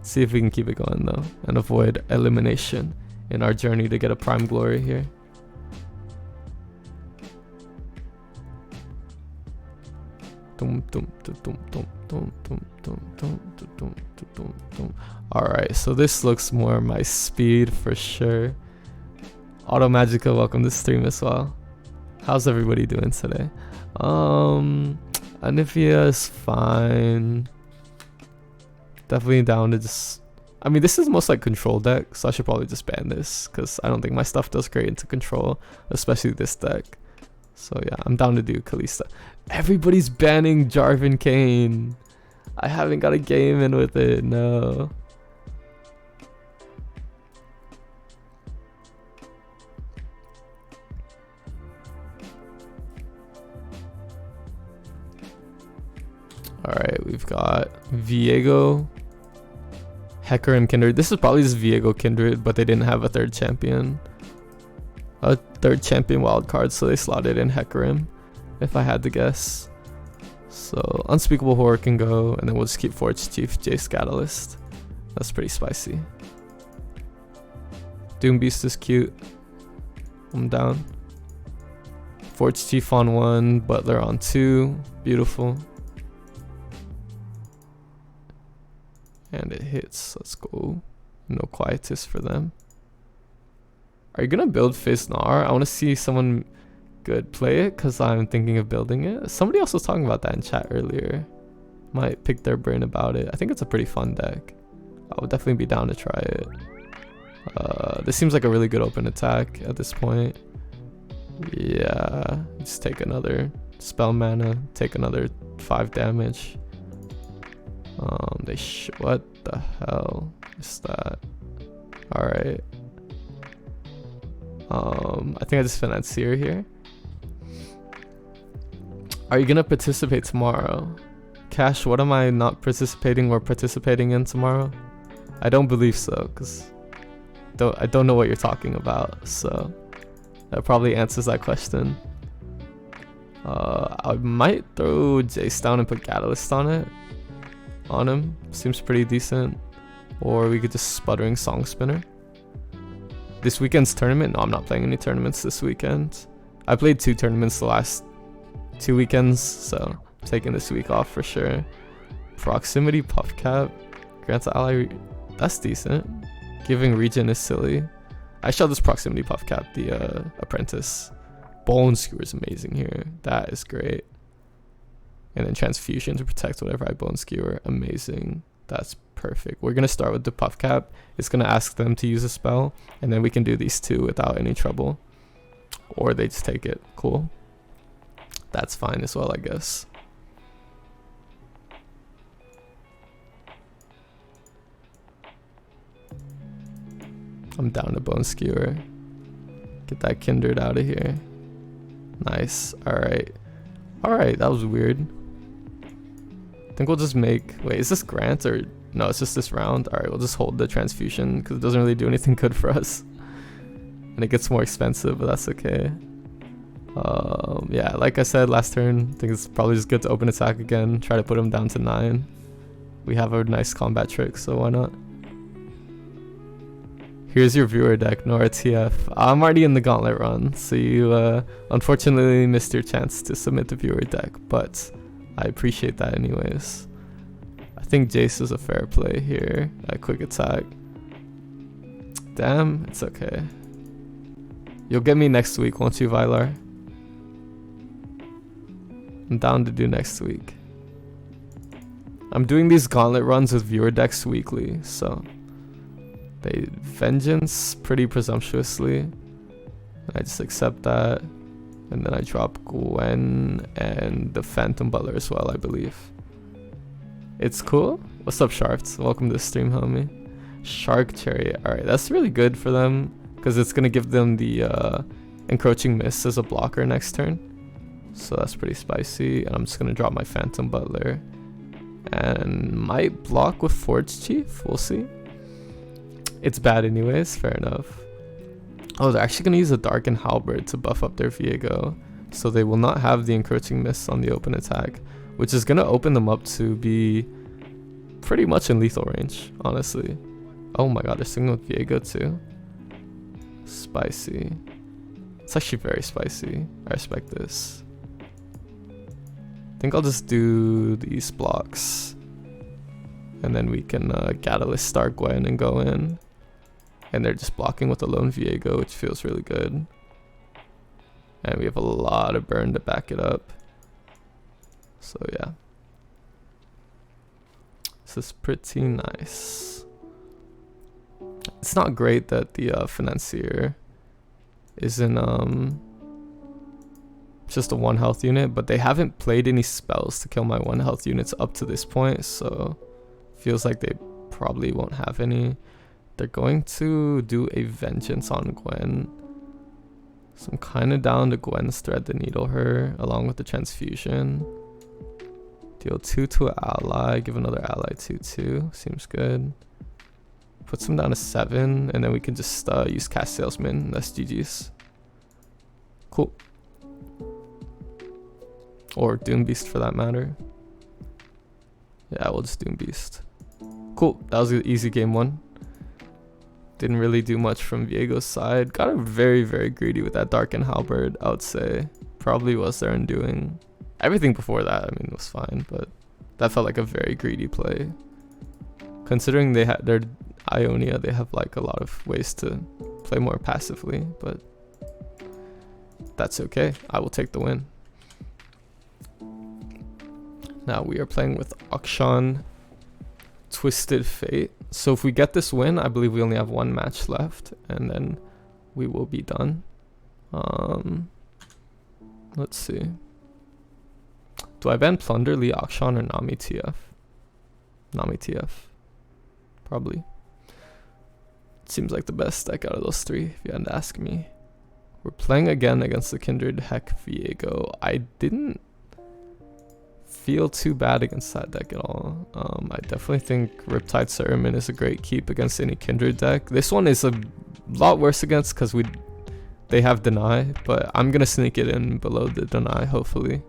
See if we can keep it going though, and avoid elimination in our journey to get a prime glory here. Alright, so this looks more my speed for sure. Auto Magica, welcome to stream as well. How's everybody doing today? Anivia is fine. Definitely down to just... I mean, this is most like control deck, so I should probably just ban this, because I don't think my stuff does great into control, especially this deck. So yeah, I'm down to do Kalista. Everybody's banning Jarvan Kayne. I haven't got a game in with it, no. Alright, we've got Viego, Hecarim, Kindred. This is probably just Viego, Kindred, but they didn't have a third champion. A third champion wildcard, so they slotted in Hecarim, if I had to guess. So Unspeakable Horror can go, and then we'll just keep Forge Chief, Jayce, Gatalyst. That's pretty spicy. Doom Beast is cute. I'm down. Forge Chief on 1, Butler on 2. Beautiful. And it hits. Let's go. No Quietus for them. Are you gonna build Fizz Gnar? I want to see someone good play it, because I'm thinking of building it. Somebody else was talking about that in chat earlier. Might pick their brain about it. I think it's a pretty fun deck. I would definitely be down to try it. This seems like a really good open attack at this point. Yeah, just take another spell mana, take another 5 damage. What the hell is that? Alright. I think I just financier here. Are you gonna participate tomorrow? Cash, what am I not participating or participating in tomorrow? I don't believe so, because I don't know what you're talking about, so that probably answers that question. I might throw Jayce down and put Gatalyst on him. Seems pretty decent. Or we could just Sputtering Song Spinner. This weekend's tournament? No, I'm not playing any tournaments this weekend. I played 2 tournaments the last 2 weekends, so I'm taking this week off for sure. Proximity Puff Cap. Grants ally. That's decent. Giving Regen is silly. I shall just Proximity Puff Cap the Apprentice. Bone Skewer is amazing here. That is great. And then Transfusion to protect whatever I Bone Skewer. Amazing. That's perfect. We're going to start with the Puff Cap. It's going to ask them to use a spell, and then we can do these 2 without any trouble. Or they just take it. Cool. That's fine as well, I guess. I'm down to Bone Skewer. Get that Kindred out of here. Nice. Alright. Alright, that was weird. I think we'll just make... Wait, is this Grant or... No, it's just this round. Alright, we'll just hold the Transfusion because it doesn't really do anything good for us. And it gets more expensive, but that's okay. Yeah, like I said last turn, I think it's probably just good to open attack again. Try to put him down to 9. We have a nice combat trick, so why not? Here's your viewer deck, Nora TF. I'm already in the gauntlet run, so you unfortunately missed your chance to submit the viewer deck, but I appreciate that anyways. I think Jayce is a fair play here at quick attack. Damn, it's okay. You'll get me next week, won't you, Vylar? I'm down to do next week. I'm doing these gauntlet runs with viewer decks weekly, so... They Vengeance pretty presumptuously. I just accept that. And then I drop Gwen and the Phantom Butler as well, I believe. It's cool. What's up, Sharks? Welcome to the stream, homie. Shark Chariot. Alright, that's really good for them because it's going to give them the Encroaching Mist as a blocker next turn. So that's pretty spicy. And I'm just going to drop my Phantom Butler. And might block with Forge Chief. We'll see. It's bad anyways, fair enough. Oh, they're actually going to use a Darkened Halberd to buff up their Viego. So they will not have the Encroaching Mist on the open attack, which is going to open them up to be pretty much in lethal range, honestly. Oh my god, they're singing with Viego too. Spicy. It's actually very spicy. I respect this. I think I'll just do these blocks. And then we can Gatalyst start Gwen and go in. And they're just blocking with a lone Viego, which feels really good. And we have a lot of burn to back it up. So yeah. This is pretty nice. It's not great that the Financier isn't just a 1 health unit, but they haven't played any spells to kill my 1 health units up to this point, so feels like they probably won't have any. They're going to do a vengeance on Gwen. So I'm kind of down to Gwen's thread the needle her along with the transfusion. Deal 2 to an ally, give another ally 2/2. Seems good. Puts him down to 7, and then we can just use Cast Salesman. That's GG's. Cool. Or Doom Beast for that matter. Yeah, we'll just Doom Beast. Cool. That was an easy game 1. Didn't really do much from Viego's side. Got very, very greedy with that Darken Halberd, I would say. Probably was their undoing. Everything before that, I mean, was fine, but that felt like a very greedy play. Considering they had their Ionia, they have like a lot of ways to play more passively, but that's okay. I will take the win. Now we are playing with Akshan, Twisted Fate. So if we get this win, I believe we only have 1 match left, and then we will be done. Let's see. Do I ban Plunder, Lee, Akshan, or Nami TF? Nami TF. Probably. Seems like the best deck out of those 3, if you had to ask me. We're playing again against the Kindred Heck Viego. I didn't feel too bad against that deck at all. I definitely think Riptide Sermon is a great keep against any Kindred deck. This one is a lot worse against because they have Deny, but I'm gonna sneak it in below the Deny, hopefully.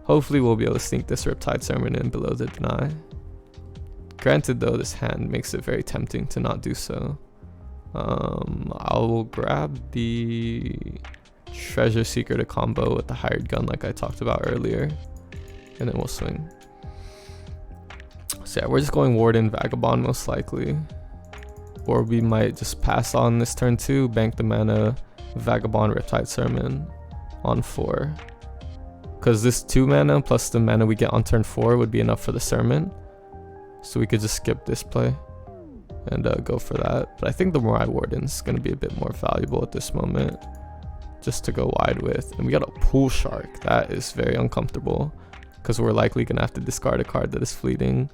Hopefully we'll be able to sneak this Riptide Sermon in below the Deny. Granted though, this hand makes it very tempting to not do so. I will grab the Treasure Seeker to combo with the Hired Gun like I talked about earlier. And then we'll swing. So yeah, we're just going Warden Vagabond most likely. Or we might just pass on this turn 2, bank the mana, Vagabond Riptide Sermon on 4. Because this 2 mana plus the mana we get on turn 4 would be enough for the Sermon. So we could just skip this play and go for that. But I think the Morai Warden's is going to be a bit more valuable at this moment, just to go wide with. And we got a Pool Shark. That is very uncomfortable because we're likely going to have to discard a card that is fleeting,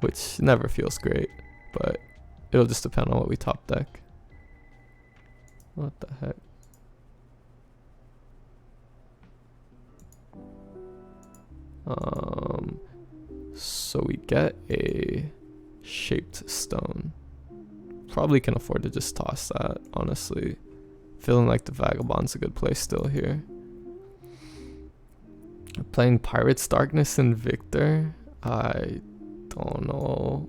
which never feels great, but it'll just depend on what we top deck. What the heck? So we get a Shaped Stone. Probably can afford to just toss that, honestly. Feeling like the Vagabond's a good play still here. Playing Pirates Darkness and Victor. I don't know.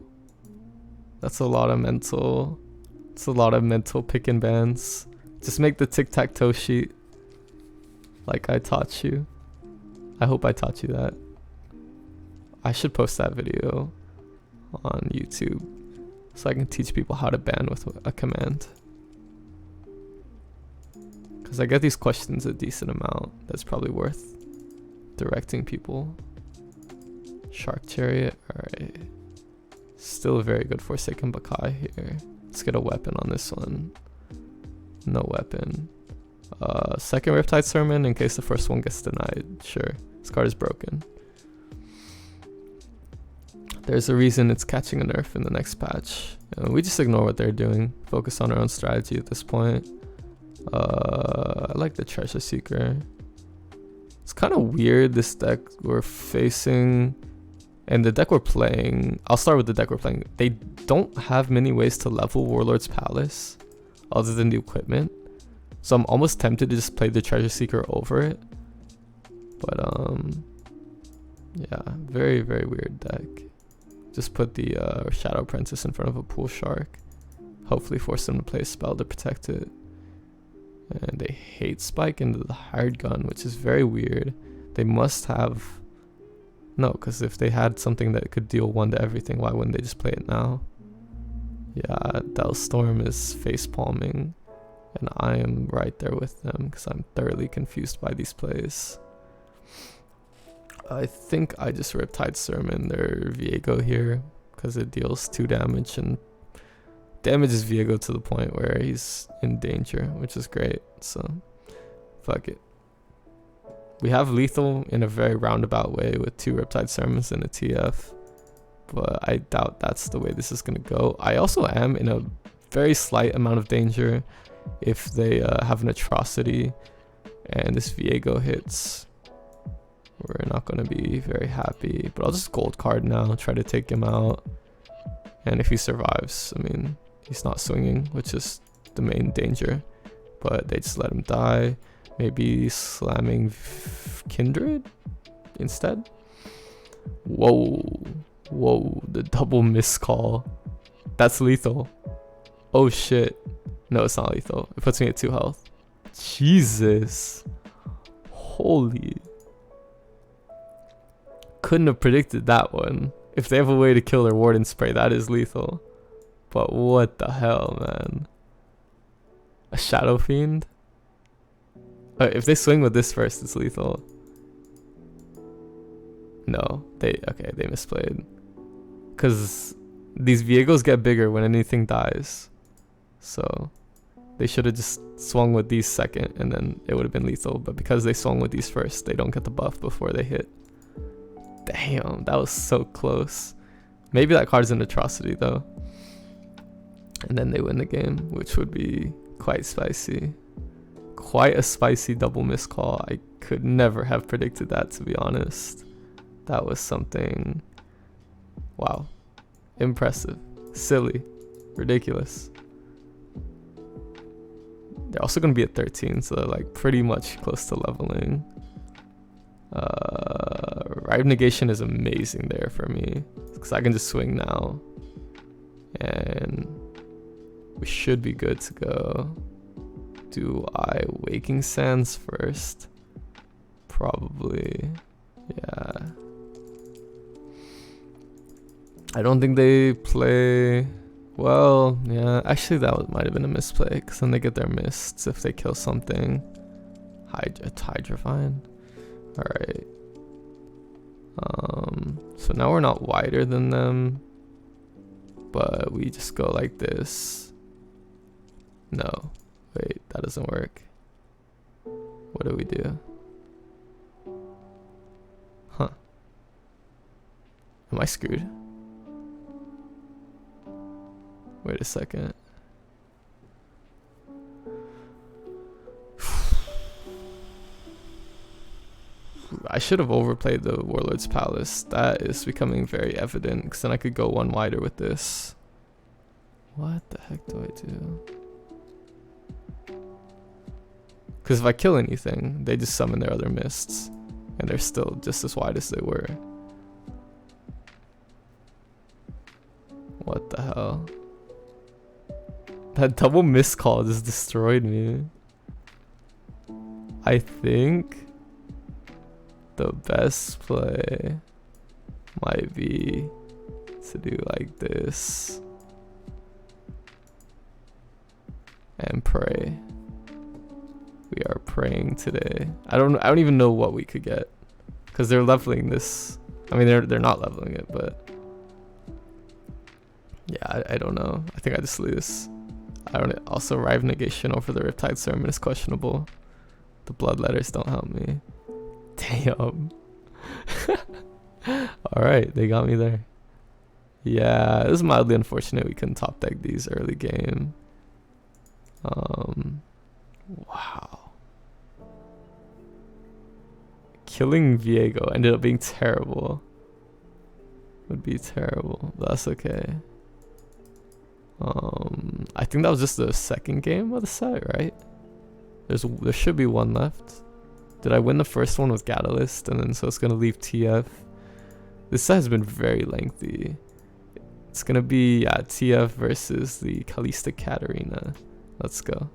That's a lot of mental. It's a lot of mental pick and bans. Just make the tic-tac-toe sheet like I taught you. I hope I taught you that. I should post that video on YouTube so I can teach people how to ban with a command. Because I get these questions a decent amount. That's probably worth directing people. Shark Chariot. Alright. Still a very good Forsaken Bakai here. Let's get a weapon on this one. No weapon. Second Riptide Sermon in case the first one gets denied. Sure. This card is broken. There's a reason it's catching a nerf in the next patch. We just ignore what they're doing. Focus on our own strategy at this point. I like the Treasure Seeker. It's kind of weird, this deck we're facing. And the deck we're playing, I'll start with the deck we're playing. They don't have many ways to level Warlord's Palace other than the equipment. So I'm almost tempted to just play the Treasure Seeker over it. But yeah, very, very weird deck. Just put the Shadow Apprentice in front of a Pool Shark. Hopefully force them to play a spell to protect it. And they hate Spike into the Hired Gun, which is very weird. They must have... No, because if they had something that could deal 1 to everything, why wouldn't they just play it now? Yeah, Storm is face palming, and I am right there with them because I'm thoroughly confused by these plays. I think I just Riptide Sermon their Viego here because it deals 2 damage and damages Viego to the point where he's in danger, which is great. So, fuck it. We have lethal in a very roundabout way with 2 Riptide Sermons and a TF, but I doubt that's the way this is going to go. I also am in a very slight amount of danger if they have an Atrocity and this Viego hits. We're not going to be very happy, but I'll just gold card now, try to take him out. And if he survives, I mean, he's not swinging, which is the main danger, but they just let him die. Maybe slamming Kindred instead. Whoa, the double miscall. That's lethal. Oh shit. No, it's not lethal. It puts me at 2 health. Jesus. Holy. Couldn't have predicted that one. If they have a way to kill their Warden Spray, that is lethal. But what the hell, man? A Shadow Fiend? If they swing with this first, it's lethal. No, they misplayed. Because these Viegos get bigger when anything dies. So they should have just swung with these second and then it would have been lethal. But because they swung with these first, they don't get the buff before they hit. Damn, that was so close. Maybe that card's an Atrocity though. And then they win the game, which would be quite spicy. Quite a spicy double miscall. I could never have predicted that, to be honest. That was something... Wow. Impressive. Silly. Ridiculous. They're also going to be at 13, so they're like pretty much close to leveling. Rive Negation is amazing there for me, because I can just swing now. And we should be good to go. Do I Waking Sands first? Probably. Yeah. I don't think they play... Well, yeah. Actually, that might have been a misplay, because then they get their mists if they kill something. Hydrovine. Alright. So now we're not wider than them. But we just go like this. No. Wait, that doesn't work. What do we do? Huh. Am I screwed? Wait a second. I should have overplayed the Warlord's Palace. That is becoming very evident, because then I could go 1 wider with this. What the heck do I do? Because if I kill anything, they just summon their other mists. And they're still just as wide as they were. What the hell? That double miscall just destroyed me. I think the best play might be to do like this. And pray. We are praying today. I don't even know what we could get, because they're leveling this. I mean, they're not leveling it, but yeah, I don't know. I think I just lose. I don't. Also, Rive Negation over the Riptide Sermon is questionable. The Blood Letters don't help me. Damn. All right, they got me there. Yeah, it was mildly unfortunate we couldn't top deck these early game. Wow. Killing Viego ended up being terrible. Would be terrible, but that's okay. I think that was just the second game of the set, right? There should be 1 left. Did I win the first one with Gatalyst, and then so it's gonna leave TF? This set has been very lengthy. It's gonna be, yeah, TF versus the Kalista Katarina. Let's go.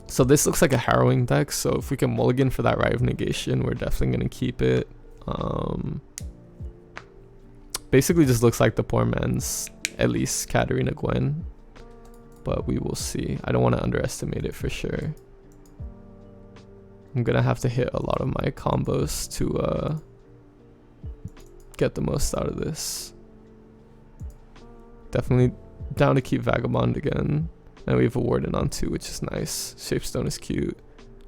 So this looks like a harrowing deck, so if we can mulligan for that Rite of Negation, we're definitely gonna keep it. Basically just looks like the poor man's at least Katarina Gwen, but we will see. I don't want to underestimate it for sure. I'm gonna have to hit a lot of my combos to get the most out of this. Definitely down to keep Vagabond again. And we have a Warden on 2, which is nice. Shapestone is cute.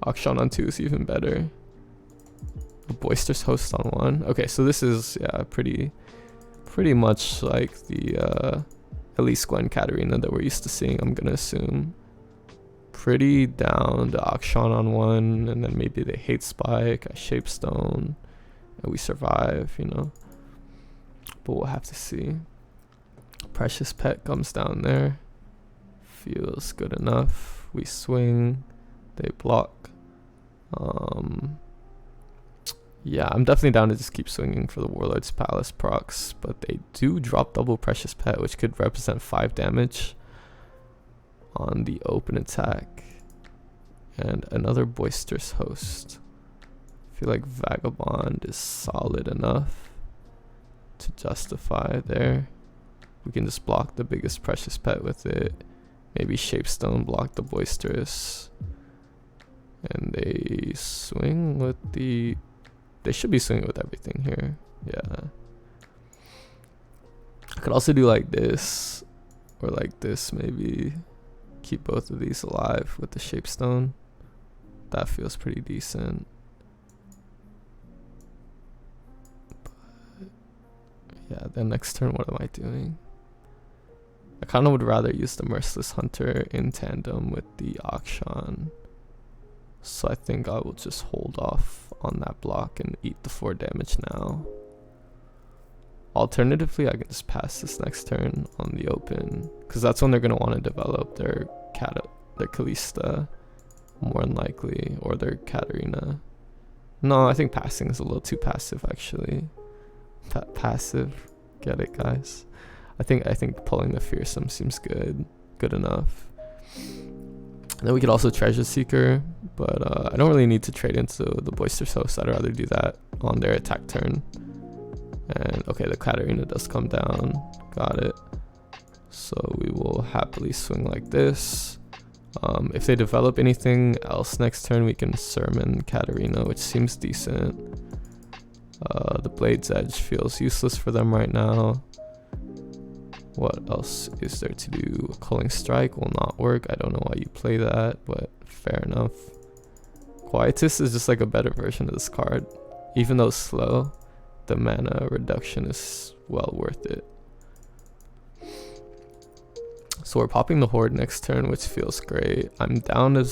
Akshan on 2 is even better. A Boisterous Host on 1. Okay, so this is, yeah, pretty much like the at least Gwen Katarina that we're used to seeing, I'm gonna assume. Pretty down to Akshan on 1, and then maybe they Hate Spike, I Shapestone, and we survive, you know. But we'll have to see. Precious Pet comes down there. Feels good enough. We swing, they block. Yeah, I'm definitely down to just keep swinging for the Warlord's Palace procs, but they do drop double Precious Pet, which could represent 5 damage on the open attack. And another Boisterous Host. I feel like Vagabond is solid enough to justify there. We can just block the biggest Precious Pet with it. Maybe Shapestone block the Boisterous. And they swing with the... They should be swinging with everything here. Yeah. I could also do like this. Or like this maybe. Keep both of these alive with the Shapestone. That feels pretty decent. But yeah, then next turn what am I doing? I kind of would rather use the Merciless Hunter in tandem with the Akshan. So I think I will just hold off on that block and eat the 4 damage now. Alternatively, I can just pass this next turn on the open, because that's when they're going to want to develop their Kalista, more than likely, or their Katarina. No, I think passing is a little too passive, actually. Passive, get it, guys? I think pulling the Fearsome seems good enough. And then we could also Treasure Seeker, but I don't really need to trade into the Boisterous Host. I'd rather do that on their attack turn. And okay, the Katarina does come down. Got it. So we will happily swing like this. If they develop anything else next turn, we can Sermon Katarina, which seems decent. The Blade's Edge feels useless for them right now. What else is there to do? Culling Strike will not work. I don't know why you play that, but fair enough. Quietus is just like a better version of this card. Even though slow, the mana reduction is well worth it. So we're popping the Horde next turn, which feels great. I'm down to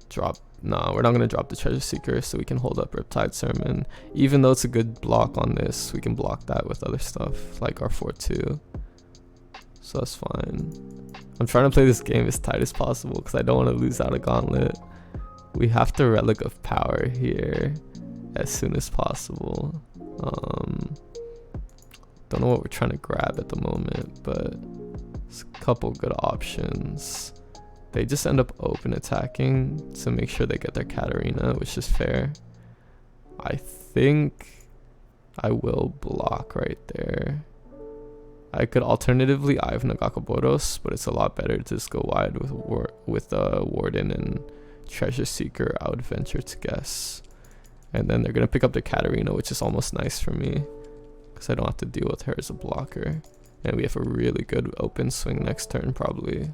drop... No, we're not going to drop the Treasure Seeker, so we can hold up Riptide Sermon. Even though it's a good block on this, we can block that with other stuff, like our 4-2. So that's fine. I'm trying to play this game as tight as possible because I don't want to lose out a Gauntlet. We have to Relic of Power here as soon as possible. Don't know what we're trying to grab at the moment, but there's a couple good options. They just end up open attacking to make sure they get their Katarina, which is fair. I think I will block right there. I could alternatively Eye of Nagakaboros, but it's a lot better to just go wide with Warden and Treasure Seeker, I would venture to guess. And then they're going to pick up the Katarina, which is almost nice for me, because I don't have to deal with her as a blocker. And we have a really good open swing next turn, probably.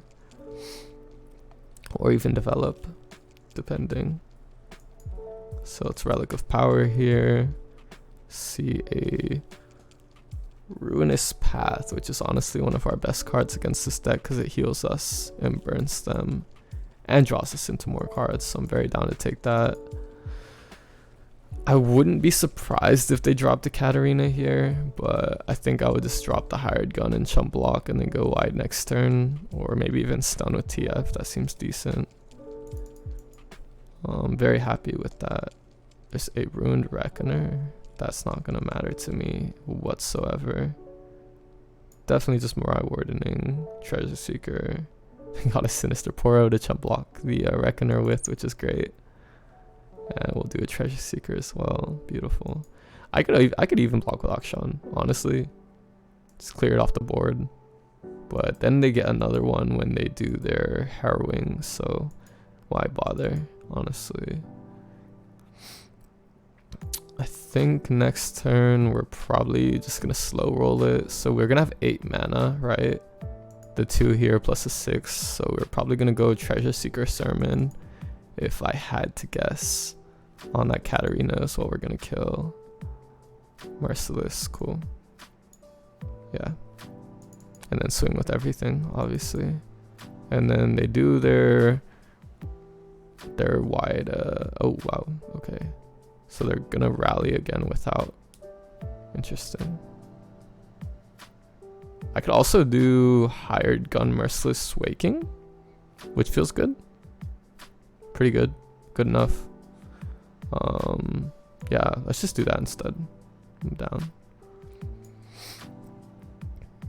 Or even develop, depending. So it's Relic of Power here. See a Ruinous Path, which is honestly one of our best cards against this deck because it heals us and burns them and draws us into more cards, so I'm very down to take that. I wouldn't be surprised if they dropped a Katarina here, but I think I would just drop the Hired Gun and chump block and then go wide next turn, or maybe even stun with TF. That seems decent. I'm very happy with that. There's a Ruined Reckoner. That's not gonna matter to me whatsoever. definitely just Morai Wardening, Treasure Seeker. Got a Sinister Poro to chump block the Reckoner with, which is great. And we'll do a Treasure Seeker as well. Beautiful. I could even block with Akshan, honestly. Just clear it off the board. But then they get another one when they do their Harrowing, so why bother, honestly. I think next turn we're probably just gonna slow roll it. So we're gonna have 8 mana, right? The 2 here plus a 6. So we're probably gonna go Treasure Seeker Sermon if I had to guess. On that Katarina is what we're gonna kill. Merciless, cool. Yeah. And then swing with everything, obviously. And then they do their wide, oh wow, okay. So they're gonna rally again without. Interesting. I could also do Hired Gun Merciless Waking, which feels good. Pretty good. Good enough. Yeah, let's just do that instead. I'm down.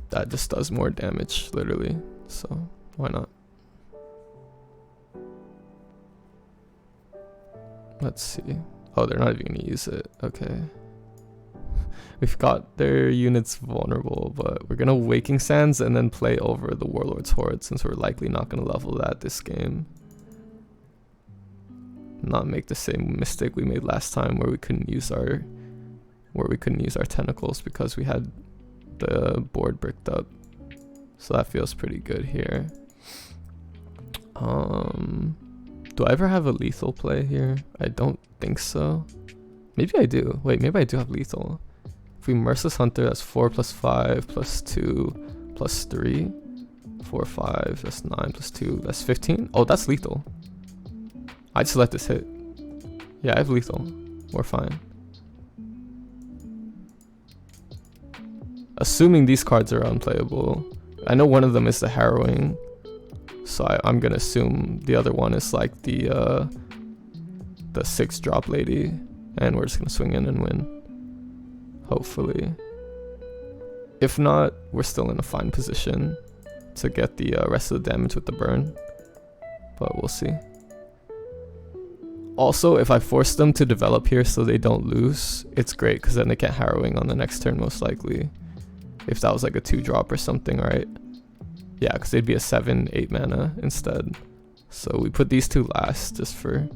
That just does more damage, literally. So why not? Let's see. Oh, they're not even gonna use it. Okay. We've got their units vulnerable, but we're gonna Waking Sands and then play over the Warlord's Horde since we're likely not gonna level that this game. Not make the same mistake we made last time where we couldn't use our tentacles because we had the board bricked up. So that feels pretty good here. Do I ever have a lethal play here? I don't think so. Maybe I do. Wait, maybe I do have lethal. If we Merciless Hunter, that's 4 plus 5 plus 2 plus 3. 4, 5, that's 9 plus 2, that's 15. Oh, that's lethal. I just let this hit. Yeah, I have lethal. We're fine. Assuming these cards are unplayable. I know one of them is the Harrowing. So I'm gonna assume the other one is like the 6-drop lady. And we're just gonna swing in and win. Hopefully. If not, we're still in a fine position to get the rest of the damage with the burn. But we'll see. Also, if I force them to develop here so they don't lose, it's great because then they can't Harrowing on the next turn most likely. If that was like a 2-drop or something, right? Yeah, because they'd be a 7-8 mana instead. So we put these 2 last just for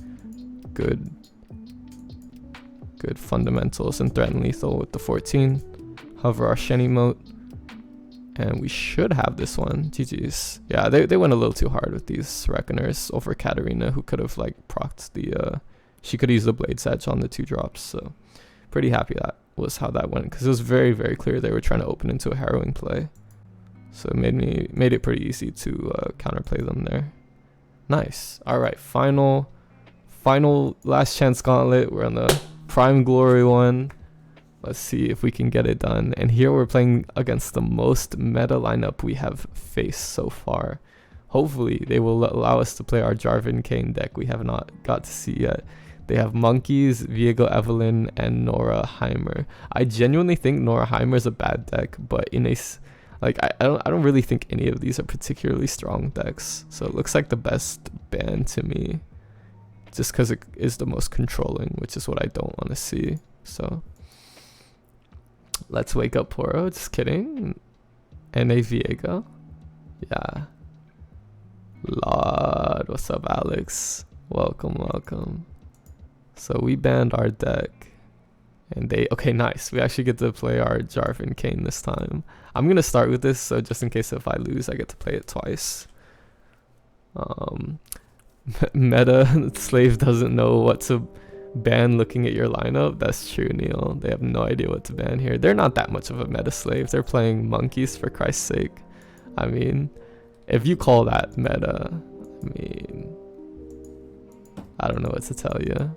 good fundamentals and threaten lethal with the 14. Hover our Shen emote. And we should have this one. GG's. Yeah, they went a little too hard with these Reckoners over Katarina, who could have like procced the she could use the Blade's Edge on the 2 drops. So pretty happy that was how that went, because it was very, very clear they were trying to open into a Harrowing play. So it made it pretty easy to counterplay them there. Nice. All right, final last chance gauntlet. We're on the Prime Glory one. Let's see if we can get it done. And here we're playing against the most meta lineup we have faced so far. Hopefully they will allow us to play our Jarvan Kayne deck we have not got to see yet. They have Monkeys, Viego Evelyn, and Nora Heimer. I genuinely think Nora Heimer is a bad deck, but in a I don't really think any of these are particularly strong decks. So it looks like the best ban to me, just because it is the most controlling, which is what I don't want to see. So let's wake up Poro. Just kidding. And a Viego. Yeah. Lord, what's up, Alex? Welcome. So we banned our deck. And okay, nice. We actually get to play our Jarvan Kayne this time. I'm going to start with this, so just in case if I lose, I get to play it twice. Meta Slave doesn't know what to ban looking at your lineup. That's true, Neil. They have no idea what to ban here. They're not that much of a Meta Slave. They're playing Monkeys, for Christ's sake. I mean, if you call that meta, I don't know what to tell you.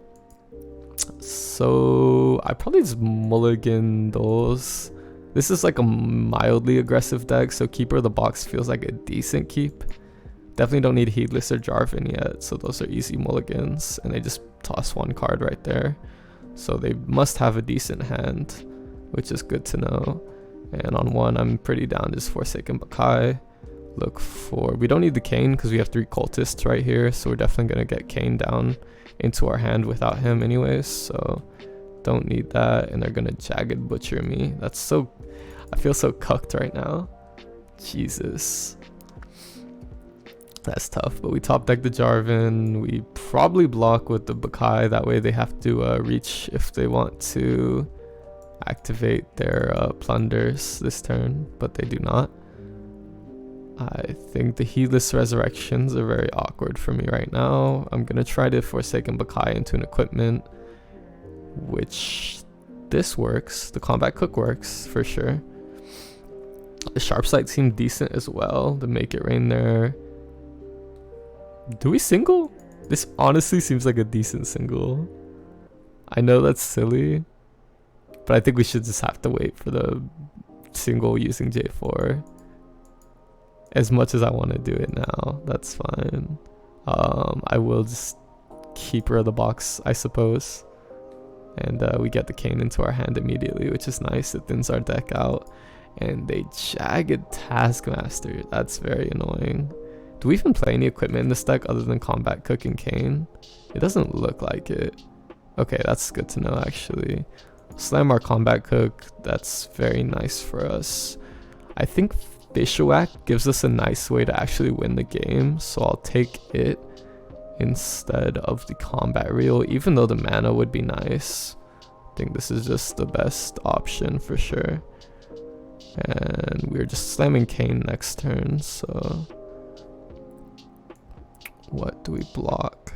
So I probably just mulligan those. This is like a mildly aggressive deck, so Keeper of the Box feels like a decent keep. Definitely don't need Heedless or Jarvan yet, so those are easy mulligans, and they just toss 1 card right there. So they must have a decent hand, which is good to know. And on 1, I'm pretty down just Forsaken Bakai. Look for... We don't need the Kayne because we have 3 cultists right here. So we're definitely going to get Kayne down into our hand without him anyways. So don't need that. And they're going to Jagged Butcher me. That's so... I feel so cucked right now. Jesus. That's tough. But we top deck the Jarvan. We probably block with the Bakai. That way they have to reach if they want to activate their plunders this turn. But they do not. I think the Heedless Resurrections are very awkward for me right now. I'm going to try to Forsaken Bakai into an equipment. Which this works. The Combat Cook works for sure. The Sharp Sight seemed decent as well. The Make It Rain there. Do we single? This honestly seems like a decent single. I know that's silly, but I think we should just have to wait for the single using J4. As much as I want to do it now, that's fine. I will just keep her in the box, I suppose. And we get the Kayne into our hand immediately, which is nice. It thins our deck out. And they Jagged Taskmaster. That's very annoying. Do we even play any equipment in this deck other than Combat Cook and Kayne? It doesn't look like it. Okay, that's good to know actually. Slam our Combat Cook. That's very nice for us. I think Bishwak gives us a nice way to actually win the game. So I'll take it instead of the Combat Reel, even though the mana would be nice. I think this is just the best option for sure. And we're just slamming Kayne next turn, so... What do we block?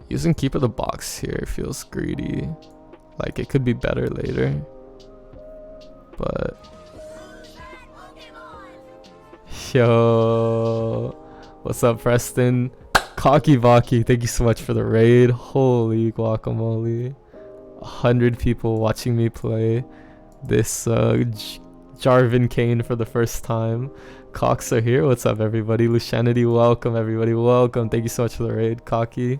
Using Keep of the Box here feels greedy. Like, it could be better later. But... Yo! What's up, Preston? Cocky Baki, thank you so much for the raid. Holy guacamole. 100 people watching me play this Jarvan Kayne for the first time. Cox are here. What's up, everybody? Lucianity, welcome, everybody. Welcome. Thank you so much for the raid, Cocky.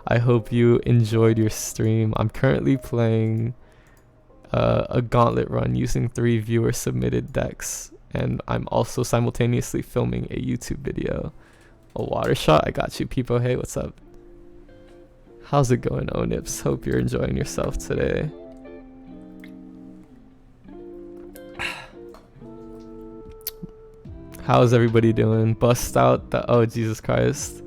I hope you enjoyed your stream. I'm currently playing a gauntlet run using 3 viewer submitted decks. And I'm also simultaneously filming a YouTube video. A water shot? I got you, people. Hey, what's up? How's it going, Onips? Hope you're enjoying yourself today. How's everybody doing? Bust out the... Oh, Jesus Christ.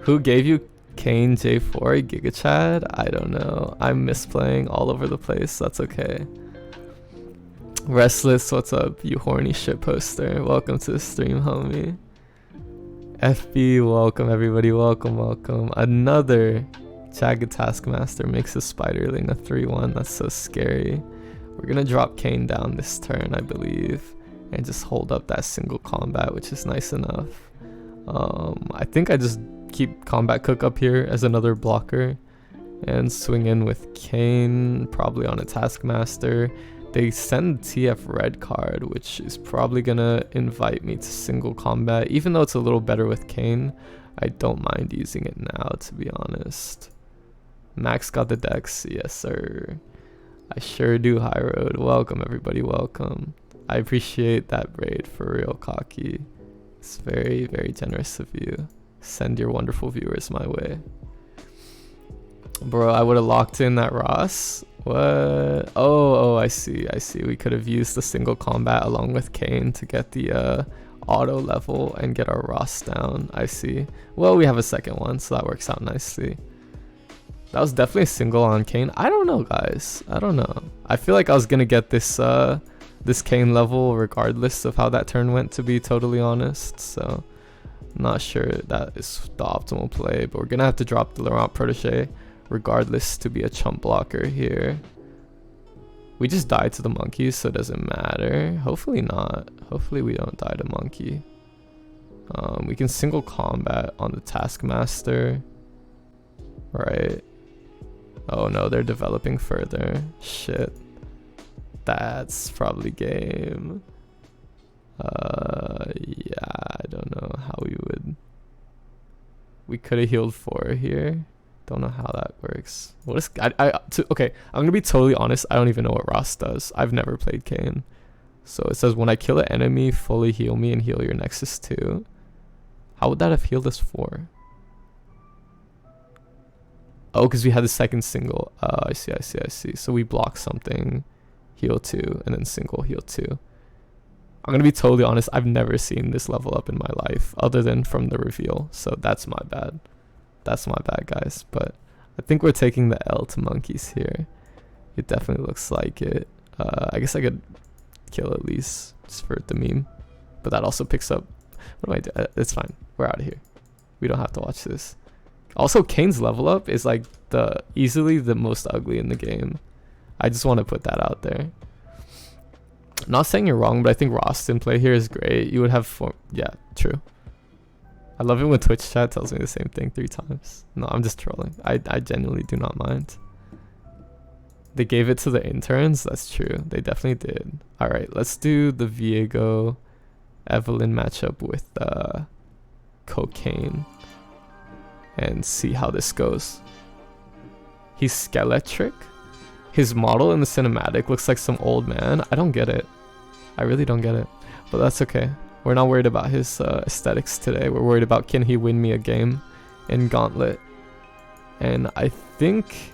Who gave you Kayne J4 Giga Chad? I don't know. I'm misplaying all over the place. That's okay. Restless, what's up, you horny shit poster? Welcome to the stream, homie. FB, welcome everybody. Welcome, welcome. Another Jagged Taskmaster makes a Spiderling a 3-1. That's so scary. We're gonna drop Kayne down this turn, I believe, and just hold up that single combat, which is nice enough. I think I just keep Combat Cook up here as another blocker and swing in with Kayne, probably on a Taskmaster. They send TF red card, which is probably gonna invite me to single combat. Even though it's a little better with Kayne, I don't mind using it now, to be honest. Max got the decks, yes sir. I sure do, High Road. Welcome everybody, welcome. I appreciate that raid for real, Cocky. It's very, very generous of you. Send your wonderful viewers my way. Bro, I would have locked in that Ross. What? Oh, I see. We could have used the single combat along with Kayne to get the auto level and get our Ross down. I see. Well, we have a second one, so that works out nicely. That was definitely a single on Kayne. I don't know, guys. I don't know. I feel like I was gonna get this this Kayne level regardless of how that turn went, to be totally honest. So, not sure that is the optimal play, but we're gonna have to drop the Laurent Protege regardless to be a chump blocker here. We just died to the monkeys, so it doesn't matter. Hopefully not. Hopefully we don't die to monkey. We can single combat on the Taskmaster. Right. Oh no, they're developing further. Shit. That's probably game. Yeah, I don't know how we would... We could have healed 4 here. Don't know how that works. What is okay, I'm gonna be totally honest, I don't even know what Ross does. I've never played Kayne. So it says when I kill an enemy, fully heal me and heal your Nexus too. How would that have healed us for? Oh, because we had the second single. I see. So we block something, heal 2, and then single, heal 2. I'm gonna be totally honest, I've never seen this level up in my life, other than from the reveal. So that's my bad. That's my bad, guys. But I think we're taking the L to monkeys here. It definitely looks like it. I guess I could kill at least, just for the meme. But that also picks up... What do I do? It's fine. We're out of here. We don't have to watch this. Also, Kayne's level up is like easily the most ugly in the game. I just want to put that out there. I'm not saying you're wrong, but I think Rostin play here is great. You would have... Yeah, true. I love it when Twitch chat tells me the same thing 3 times. No, I'm just trolling. I genuinely do not mind. They gave it to the interns? That's true. They definitely did. Alright, let's do the Viego Evelyn matchup with Cocaine and see how this goes. He's skeletric. His model in the cinematic looks like some old man. I don't get it. I really don't get it. But that's okay. We're not worried about his aesthetics today. We're worried about can he win me a game in Gauntlet. And I think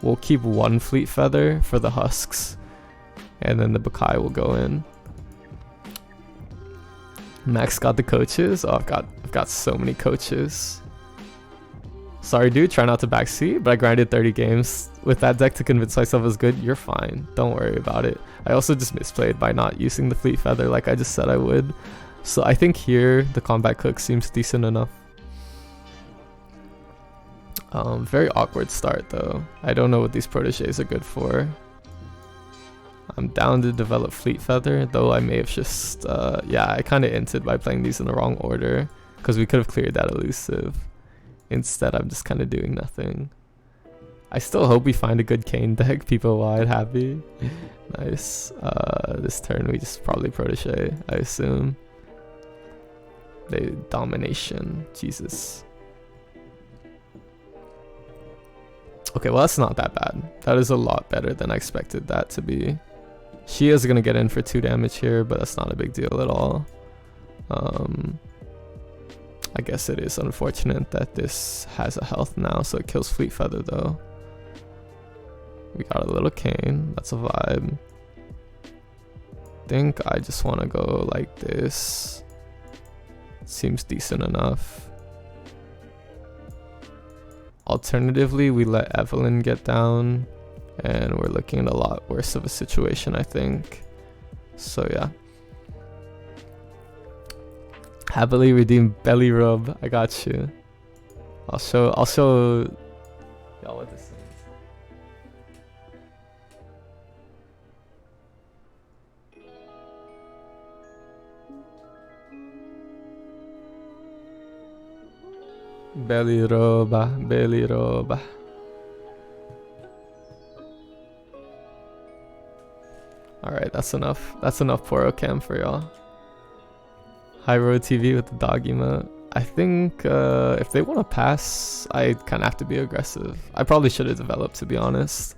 we'll keep 1 Fleet Feather for the husks. And then the Bakai will go in. Max got the coaches. Oh, I've got so many coaches. Sorry, dude. Try not to backseat, but I grinded 30 games with that deck to convince myself it was good. You're fine. Don't worry about it. I also just misplayed by not using the Fleet Feather like I just said I would. So I think here the combat cook seems decent enough. Very awkward start though. I don't know what these proteges are good for. I'm down to develop Fleet Feather, though I may have just yeah, I kind of inted by playing these in the wrong order because we could have cleared that elusive. Instead, I'm just kind of doing nothing. I still hope we find a good Kayne deck. People wide happy. Nice. This turn we just probably protege, I assume. They domination. Jesus. Okay, well that's not that bad. That is a lot better than I expected that to be. She is gonna get in for 2 damage here, but that's not a big deal at all. I guess it is unfortunate that this has a health now, so it kills Fleet Feather though. We got a little Kayne. That's a vibe. Think I just want to go like this. Seems decent enough. Alternatively, we let Evelyn get down, and we're looking at a lot worse of a situation, I think. So yeah. Happily redeemed belly rub. I got you. I'll show y'all what this is. Belly roba, belly roba. Alright, that's enough. That's enough Poro Cam for y'all. High Road TV with the dog emote. I think if they want to pass, I kind of have to be aggressive. I probably should have developed, to be honest.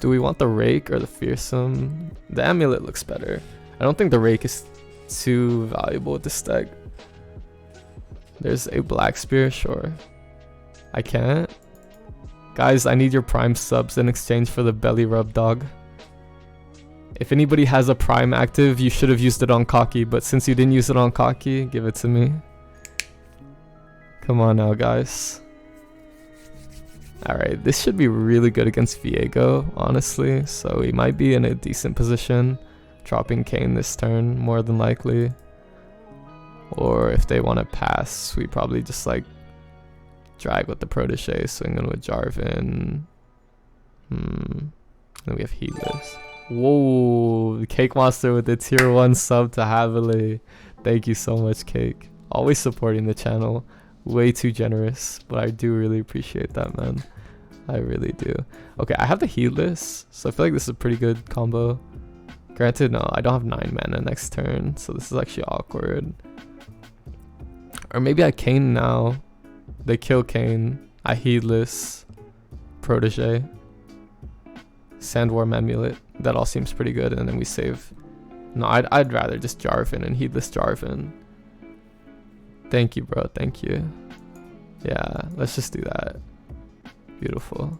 Do we want the Rake or the Fearsome? The Amulet looks better. I don't think the Rake is too valuable with this deck. There's a Black Spear, sure. I can't. Guys, I need your Prime subs in exchange for the belly rub dog. If anybody has a Prime active, you should have used it on Cocky, but since you didn't use it on Cocky, give it to me. Come on now, guys. Alright, this should be really good against Viego, honestly, so we might be in a decent position. Dropping Kayne this turn, more than likely. Or if they want to pass, we probably just like drag with the protege, swinging with Jarvan. Then we have Heatless. Whoa, the Cake Monster with the tier 1 sub to Happily. Thank you so much, Cake. Always supporting the channel. Way too generous, but I do really appreciate that, man. I really do. Okay, I have the Heatless, so I feel like this is a pretty good combo. Granted, no, I don't have 9 mana next turn, so this is actually awkward. Or maybe I Kayne now. They kill Kayne, I Heedless, Protege, Sandworm Amulet. That all seems pretty good, and then we save. No, I'd rather just Jarvan and Heedless Jarvan. Thank you, bro. Thank you. Yeah, let's just do that. Beautiful.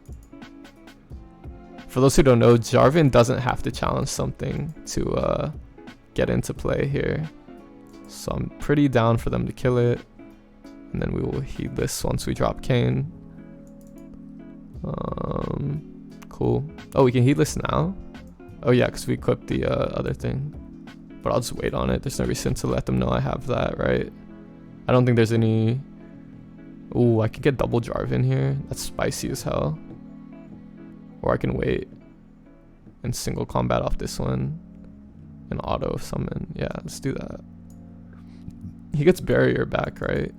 For those who don't know, Jarvan doesn't have to challenge something to get into play here. So I'm pretty down for them to kill it. And then we will Heedless once we drop Kayne. Cool. Oh, we can Heedless now? Oh yeah, because we equipped the other thing. But I'll just wait on it. There's no reason to let them know I have that, right? I don't think there's any... Ooh, I could get double Jarvan here. That's spicy as hell. Or I can wait and single combat off this one and auto summon. Yeah, let's do that. He gets barrier back, right?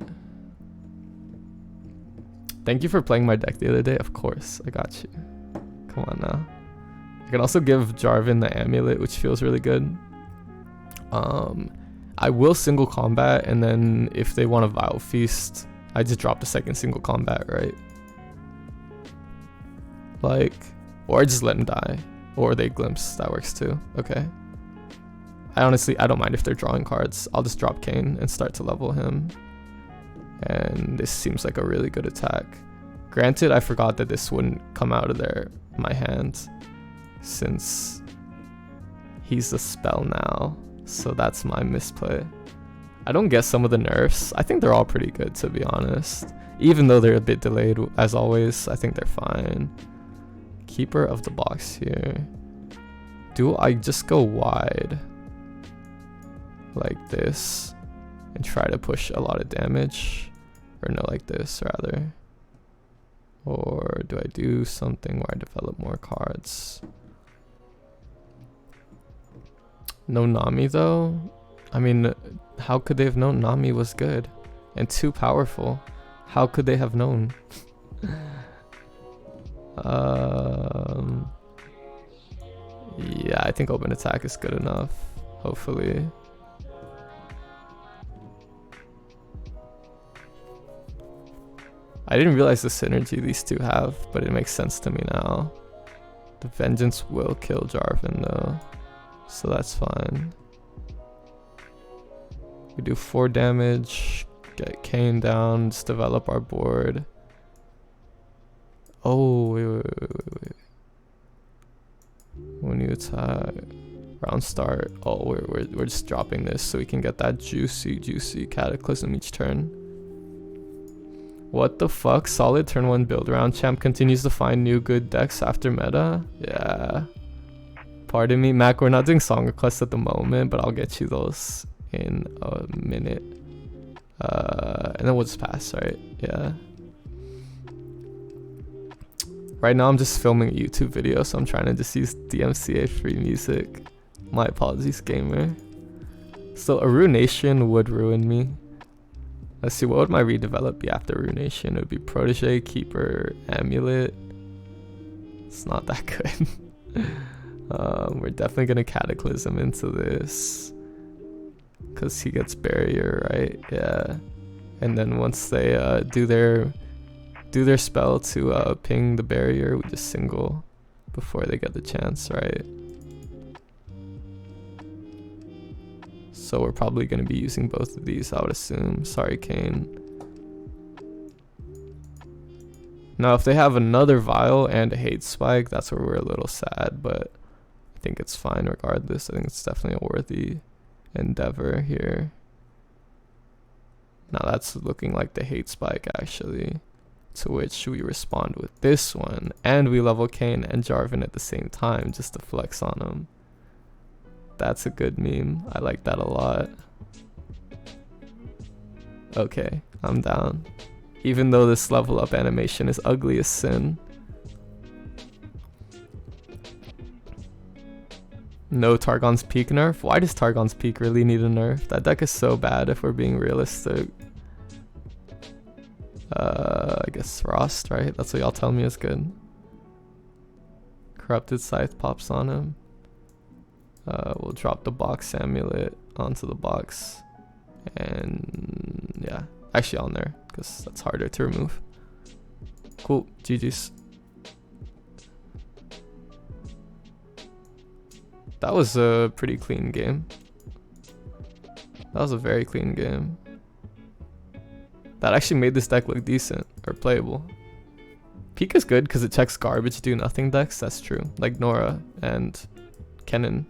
Thank you for playing my deck the other day. Of course, I got you. Come on now. I can also give Jarvan the amulet, which feels really good. I will single combat, and then if they want a Vile Feast, I just drop the second single combat, right? Like, or I just let him die, or they glimpse. That works too. Okay. I don't mind if they're drawing cards. I'll just drop Kayne and start to level him. And this seems like a really good attack. Granted, I forgot that this wouldn't come out of my hand, since he's a spell now. So that's my misplay. I don't get some of the nerfs. I think they're all pretty good, to be honest. Even though they're a bit delayed, as always, I think they're fine. Keeper of the box here. Do I just go wide like this and try to push a lot of damage? Or no, like this rather. Or do I do something where I develop more cards? No Nami though? I mean, how could they have known Nami was good and too powerful? How could they have known? Yeah, I think open attack is good enough, hopefully. I didn't realize the synergy these two have, but it makes sense to me now. The Vengeance will kill Jarvan though, so that's fine. We do 4 damage, get Kayne down, just develop our board. Oh, wait. When you attack, round start. Oh, we're just dropping this so we can get that juicy Cataclysm each turn. What the fuck? Solid turn 1 build round. Champ continues to find new good decks after meta. Yeah. Pardon me, Mac. We're not doing song requests at the moment, but I'll get you those in a minute. And then we'll just pass, right? Yeah. Right now I'm just filming a YouTube video, so I'm trying to just use DMCA free music. My apologies, gamer. So a Ruination would ruin me. Let's see, what would my redevelop be after Ruination? It would be Protege, Keeper, Amulet. It's not that good. We're definitely gonna Cataclysm into this, because he gets barrier, right? Yeah. And then once they do their spell to ping the barrier, we just single before they get the chance, right? So we're probably going to be using both of these, I would assume. Sorry, Kayne. Now, if they have another Vile and a Hate Spike, that's where we're a little sad, but I think it's fine regardless. I think it's definitely a worthy endeavor here. Now that's looking like the Hate Spike, actually. To which we respond with this one, and we level Kayne and Jarvan at the same time just to flex on them. That's a good meme. I like that a lot. Okay, I'm down. Even though this level up animation is ugly as sin. No Targon's Peak nerf? Why does Targon's Peak really need a nerf? That deck is so bad if we're being realistic. I guess Frost, right? That's what y'all tell me is good. Corrupted Scythe pops on him. We'll drop the box amulet onto the box. And yeah, actually on there, because that's harder to remove. Cool. GG's. That was a pretty clean game. That was a very clean game. That actually made this deck look decent or playable. Peak is good because it checks garbage do nothing decks. That's true. Like Nora and Kayne.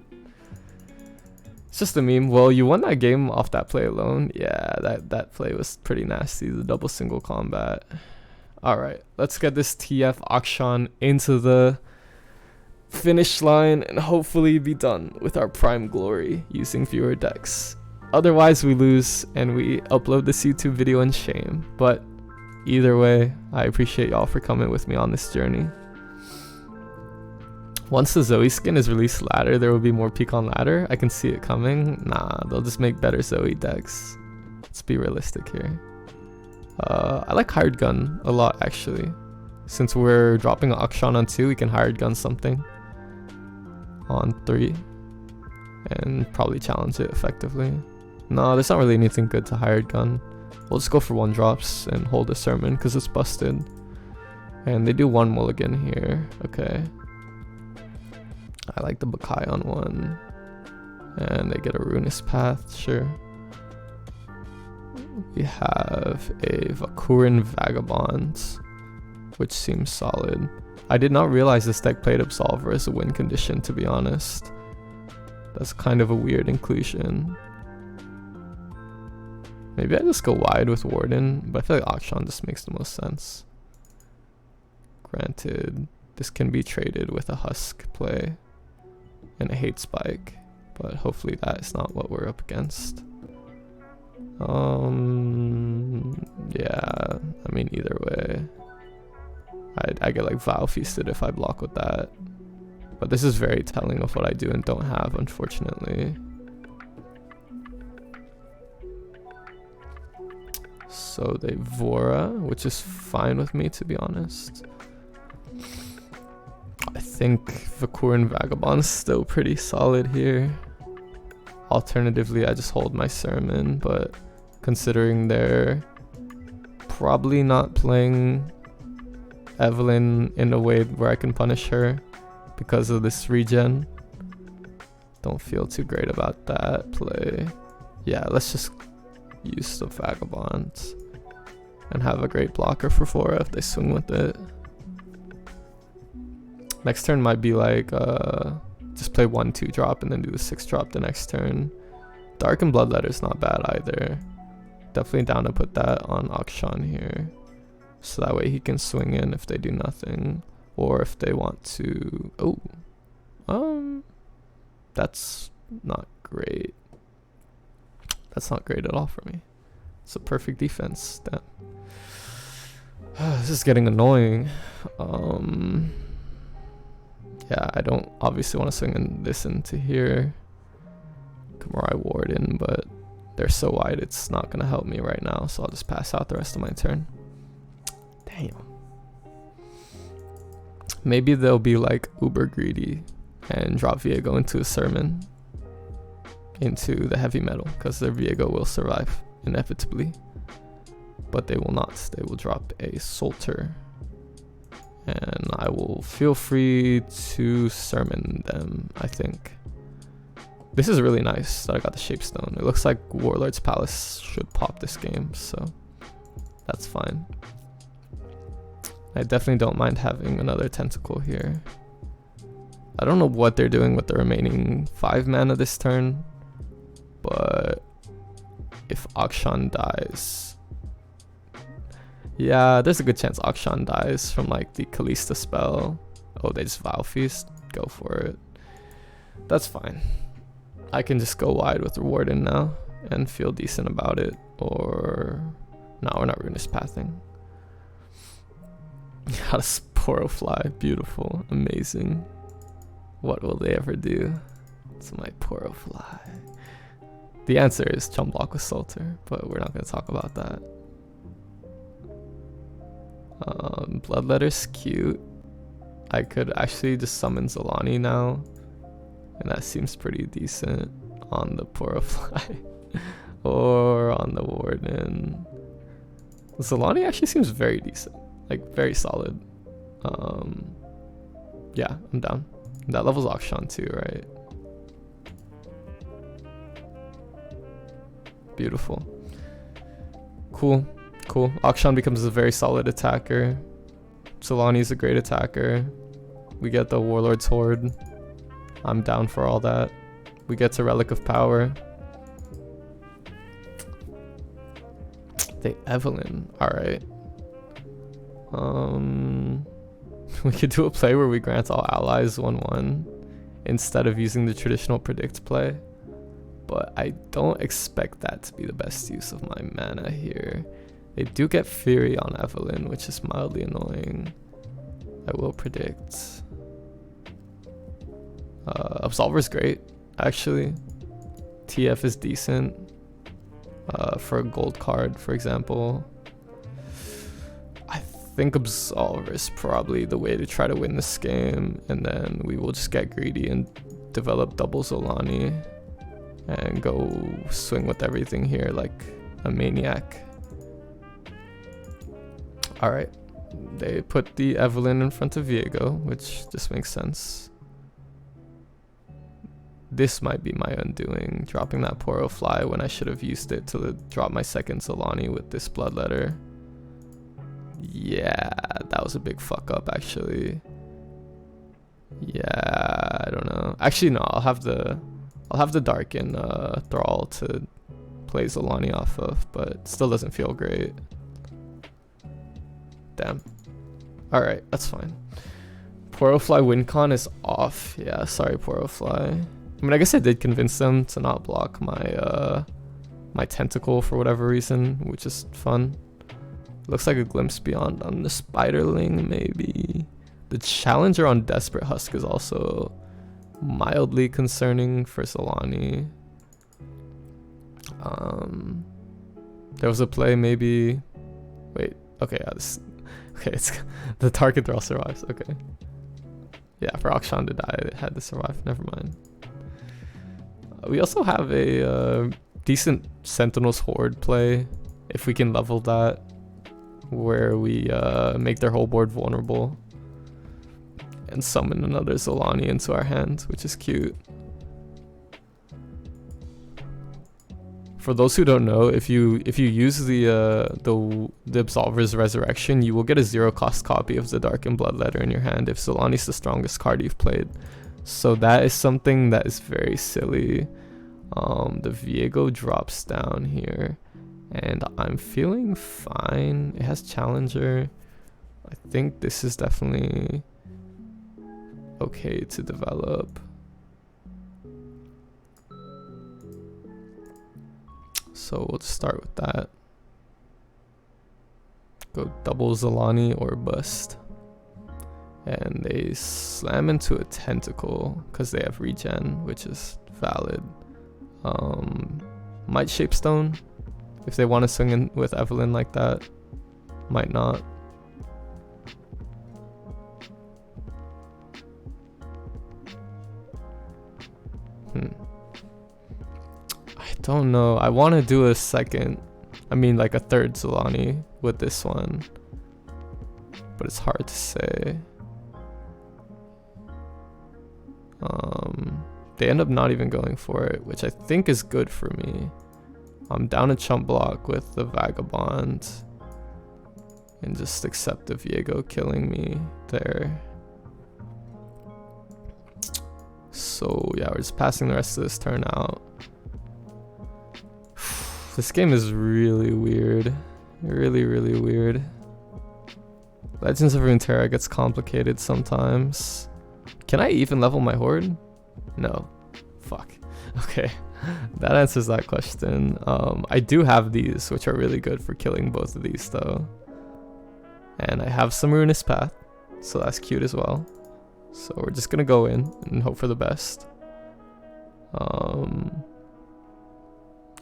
It's just a meme. Well, you won that game off that play alone. Yeah, that play was pretty nasty. The double single combat. All right, let's get this TF Akshan into the finish line and hopefully be done with our prime glory using fewer decks. Otherwise, we lose and we upload this YouTube video in shame. But either way, I appreciate y'all for coming with me on this journey. Once the Zoe skin is released ladder, there will be more peak on ladder. I can see it coming. Nah, they'll just make better Zoe decks. Let's be realistic here. I like hired gun a lot actually. Since we're dropping an Akshan on 2, we can hired gun something on 3 and probably challenge it effectively. No, there's not really anything good to hired gun. We'll just go for 1-drops and hold a sermon because it's busted. And they do 1 mulligan here. Okay. I like the Bakai on 1. And they get a Runist Path, sure. We have a Vakurin Vagabond, which seems solid. I did not realize this deck played Absolver as a win condition, to be honest. That's kind of a weird inclusion. Maybe I just go wide with Warden, but I feel like Akshan just makes the most sense. Granted, this can be traded with a Husk play and a Hate Spike, but hopefully that is not what we're up against. Yeah, I mean either way. I get like Vow Feasted if I block with that. But this is very telling of what I do and don't have, unfortunately. So they Vora, which is fine with me, to be honest. I think Vakurin Vagabond is still pretty solid here. Alternatively, I just hold my sermon, but considering they're probably not playing Evelyn in a way where I can punish her because of this regen, don't feel too great about that play. Yeah, let's just use the Vagabond and have a great blocker for 4 if they swing with it. Next turn might be like just play 1-2 drop and then do the 6 drop the next turn. Dark and Bloodletter's not bad either. Definitely down to put that on Akshan here, so that way he can swing in if they do nothing, or if they want to. That's not great. That's not great at all for me. It's a perfect defense. Damn. This is getting annoying. Yeah, I don't obviously want to swing in this into here. Kamurai Warden, but they're so wide it's not going to help me right now, so I'll just pass out the rest of my turn. Damn. Maybe they'll be like uber greedy and drop Viego into a sermon into the heavy metal, because their Viego will survive inevitably, but they will not. They will drop a Solter, and I will feel free to sermon them. I think this is really nice that I got the Shapestone. It looks like Warlord's Palace should pop this game, so that's fine. I definitely don't mind having another Tentacle here. I don't know what they're doing with the remaining 5 mana this turn, but if Akshan dies, yeah, there's a good chance Akshan dies from like the Kalista spell. Oh, they just Vow Feast? Go for it. That's fine. I can just go wide with the Warden now and feel decent about it. Or no, we're not Runist Pathing. Got a Sporo Fly. Beautiful. Amazing. What will they ever do to my Poro Fly? The answer is Chum Block with Solter, but we're not going to talk about that. Bloodletter's cute. I could actually just summon Zolani now, and that seems pretty decent on the Poro Fly or on the Warden. Zolani actually seems very decent. Like, very solid. Yeah, I'm down. That level's Akshan too, right? Beautiful. Cool. Cool. Akshan becomes a very solid attacker. Solani's a great attacker. We get the Warlord's Horde. I'm down for all that. We get to Relic of Power. The Evelyn. Alright. We could do a play where we grant all allies 1/1 instead of using the traditional predict play. But I don't expect that to be the best use of my mana here. They do get Fury on Evelyn, which is mildly annoying. I will predict. Absolver's great, actually. TF is decent. For a gold card, for example. I think Absolver is probably the way to try to win this game, and then we will just get greedy and develop double Zolani and go swing with everything here like a maniac. Alright, they put the Evelyn in front of Viego, which just makes sense. This might be my undoing, dropping that Poro Fly when I should have used it to drop my second Zolani with this Bloodletter. Yeah, that was a big fuck up actually. Yeah, I don't know. Actually no, I'll have the Darken Thrall to play Zolani off of, but it still doesn't feel great. Damn. Alright, that's fine. Poro Fly win con is off. Yeah, sorry Poro Fly. I mean, I guess I did convince them to not block my my tentacle for whatever reason, which is fun. Looks like a Glimpse Beyond on the Spiderling, maybe. The Challenger on Desperate Husk is also mildly concerning for Zolani. There was a play, maybe. Wait, okay, yeah, okay, it's the target throw survives. Okay, yeah, for Akshan to die, it had to survive. Never mind. We also have a decent Sentinel's Horde play, if we can level that, where we make their whole board vulnerable and summon another Zolani into our hand, which is cute. For those who don't know, if you use the Absolver's Resurrection, you will get a 0-cost copy of the Darkened Bloodletter in your hand if Zolani's the strongest card you've played. So that is something that is very silly. The Viego drops down here, and I'm feeling fine. It has Challenger. I think this is definitely okay to develop. So we'll just start with that. Go double Zolani or bust. And they slam into a Tentacle because they have regen, which is valid. Might Shapestone if they want to swing in with Evelyn like that. Might not. I don't know. I want to do a second, like a third Zolani with this one, but it's hard to say. They end up not even going for it, which I think is good for me. I'm down a chump block with the Vagabond and just accept the Viego killing me there. So yeah, we're just passing the rest of this turn out. This game is really weird. Really, really weird. Legends of Runeterra gets complicated sometimes. Can I even level my Horde? No. Fuck. Okay. That answers that question. I do have these, which are really good for killing both of these though. And I have some Ruinous Path, so that's cute as well. So we're just gonna go in and hope for the best.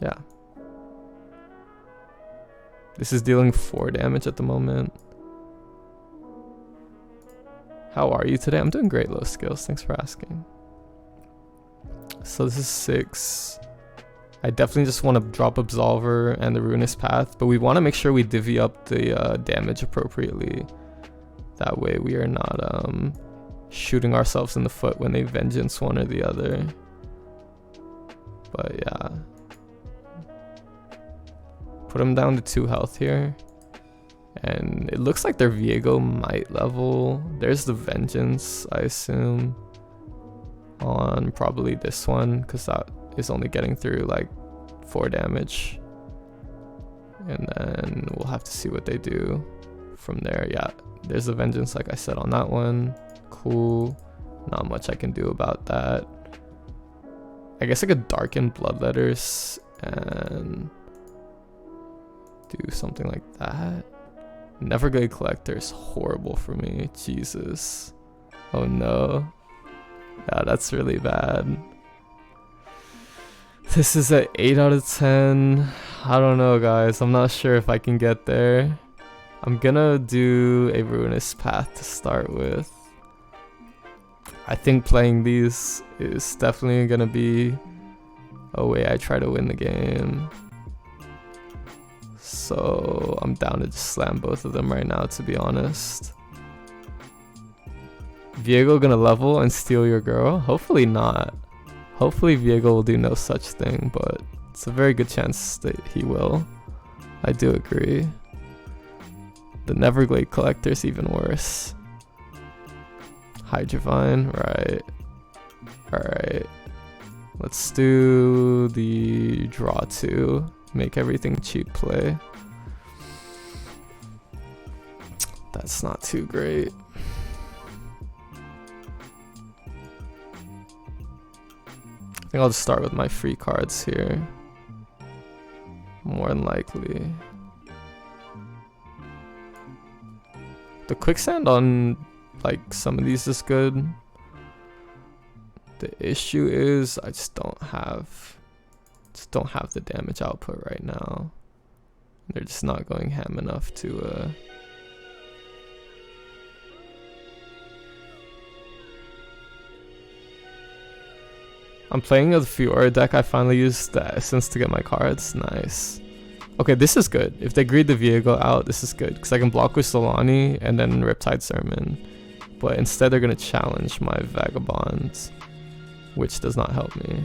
Yeah. This is dealing 4 damage at the moment. How are you today? I'm doing great, Low Skills. Thanks for asking. So this is 6. I definitely just want to drop Absolver and the Ruinous Path, but we want to make sure we divvy up the damage appropriately. That way we are not shooting ourselves in the foot when they vengeance one or the other. But yeah. Put them down to 2 health here. And it looks like their Viego might level. There's the vengeance, I assume, on probably this one, because that is only getting through like 4 damage. And then we'll have to see what they do from there. Yeah, there's the vengeance, like I said, on that one. Cool. Not much I can do about that. I guess I could darken bloodletters and do something like that. Neverglade Collector is horrible for me. Jesus. Oh no. Yeah, that's really bad. This is an 8 out of 10. I don't know, guys. I'm not sure if I can get there. I'm gonna do a Ruinous Path to start with. I think playing these is definitely gonna be a way I try to win the game. So I'm down to just slam both of them right now, to be honest. Viego gonna level and steal your girl? Hopefully not. Hopefully Viego will do no such thing, but it's a very good chance that he will. I do agree. The Neverglade Collector is even worse. Hydrovine, right. Alright. Let's do the draw 2. Make everything cheap play. That's not too great. I think I'll just start with my free cards here. More than likely. The quicksand on like some of these is good. The issue is I just don't have the damage output right now. They're just not going ham enough to I'm playing a Fiora deck. I finally used the essence to get my cards. Nice. Okay, this is good. If they greed the Viego out, this is good. Because I can block with Solani and then Riptide Sermon. But instead they're going to challenge my Vagabonds, which does not help me.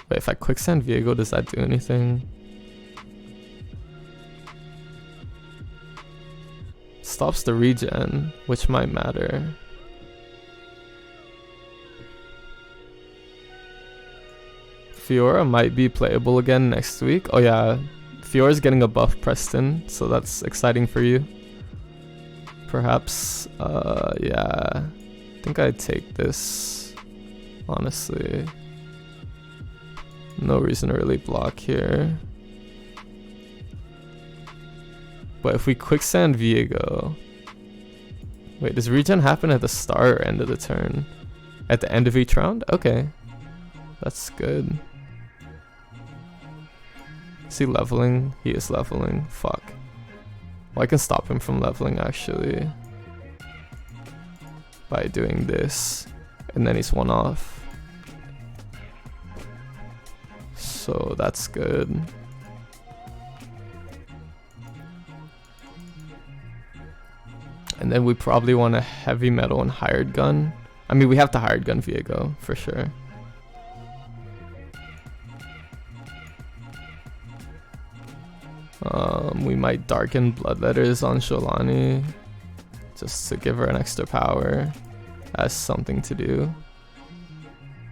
Wait, if I quicksand Viego, does that do anything? Stops the regen, which might matter. Fiora might be playable again next week. Oh yeah, Fiora's getting a buff, Preston, so that's exciting for you. Perhaps, yeah, I think I'd take this, honestly. No reason to really block here. But if we quicksand Viego... Wait, does regen happen at the start or end of the turn? At the end of each round? Okay. That's good. Is he leveling? He is leveling. Fuck. Well, I can stop him from leveling, actually. By doing this. And then he's 1 off. So that's good. And then we probably want a heavy metal and hired gun. I mean, we have to hired gun Viego for sure. We might darken bloodletters on Sholani just to give her an extra power as something to do.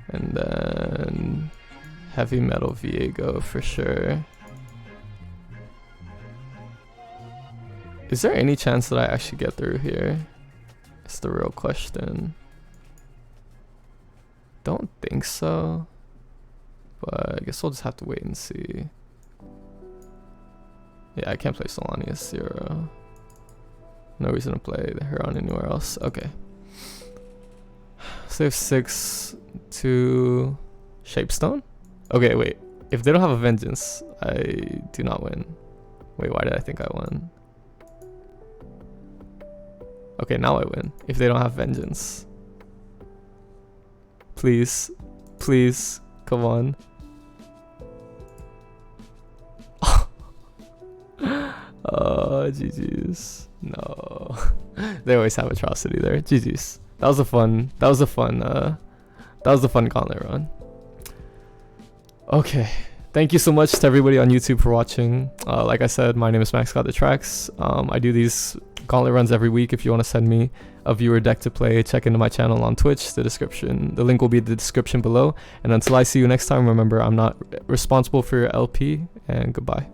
And then heavy metal Viego for sure. Is there any chance that I actually get through here? That's the real question. Don't think so. But I guess we'll just have to wait and see. Yeah, I can't play Solani as 0. No reason to play her on anywhere else. Okay. Save 6 to Shapestone? Okay, wait. If they don't have a Vengeance, I do not win. Wait, why did I think I won? Okay, now I win. If they don't have Vengeance. Please. Please. Come on. GG's. No. They always have atrocity there. GG's. That was a fun gauntlet run. Okay. Thank you so much to everybody on YouTube for watching. Like I said, my name is Max Got the Tracks. I do these gauntlet runs every week. If you want to send me a viewer deck to play, check into my channel on Twitch. The link will be in the description below. And until I see you next time, remember, I'm not responsible for your LP, and goodbye.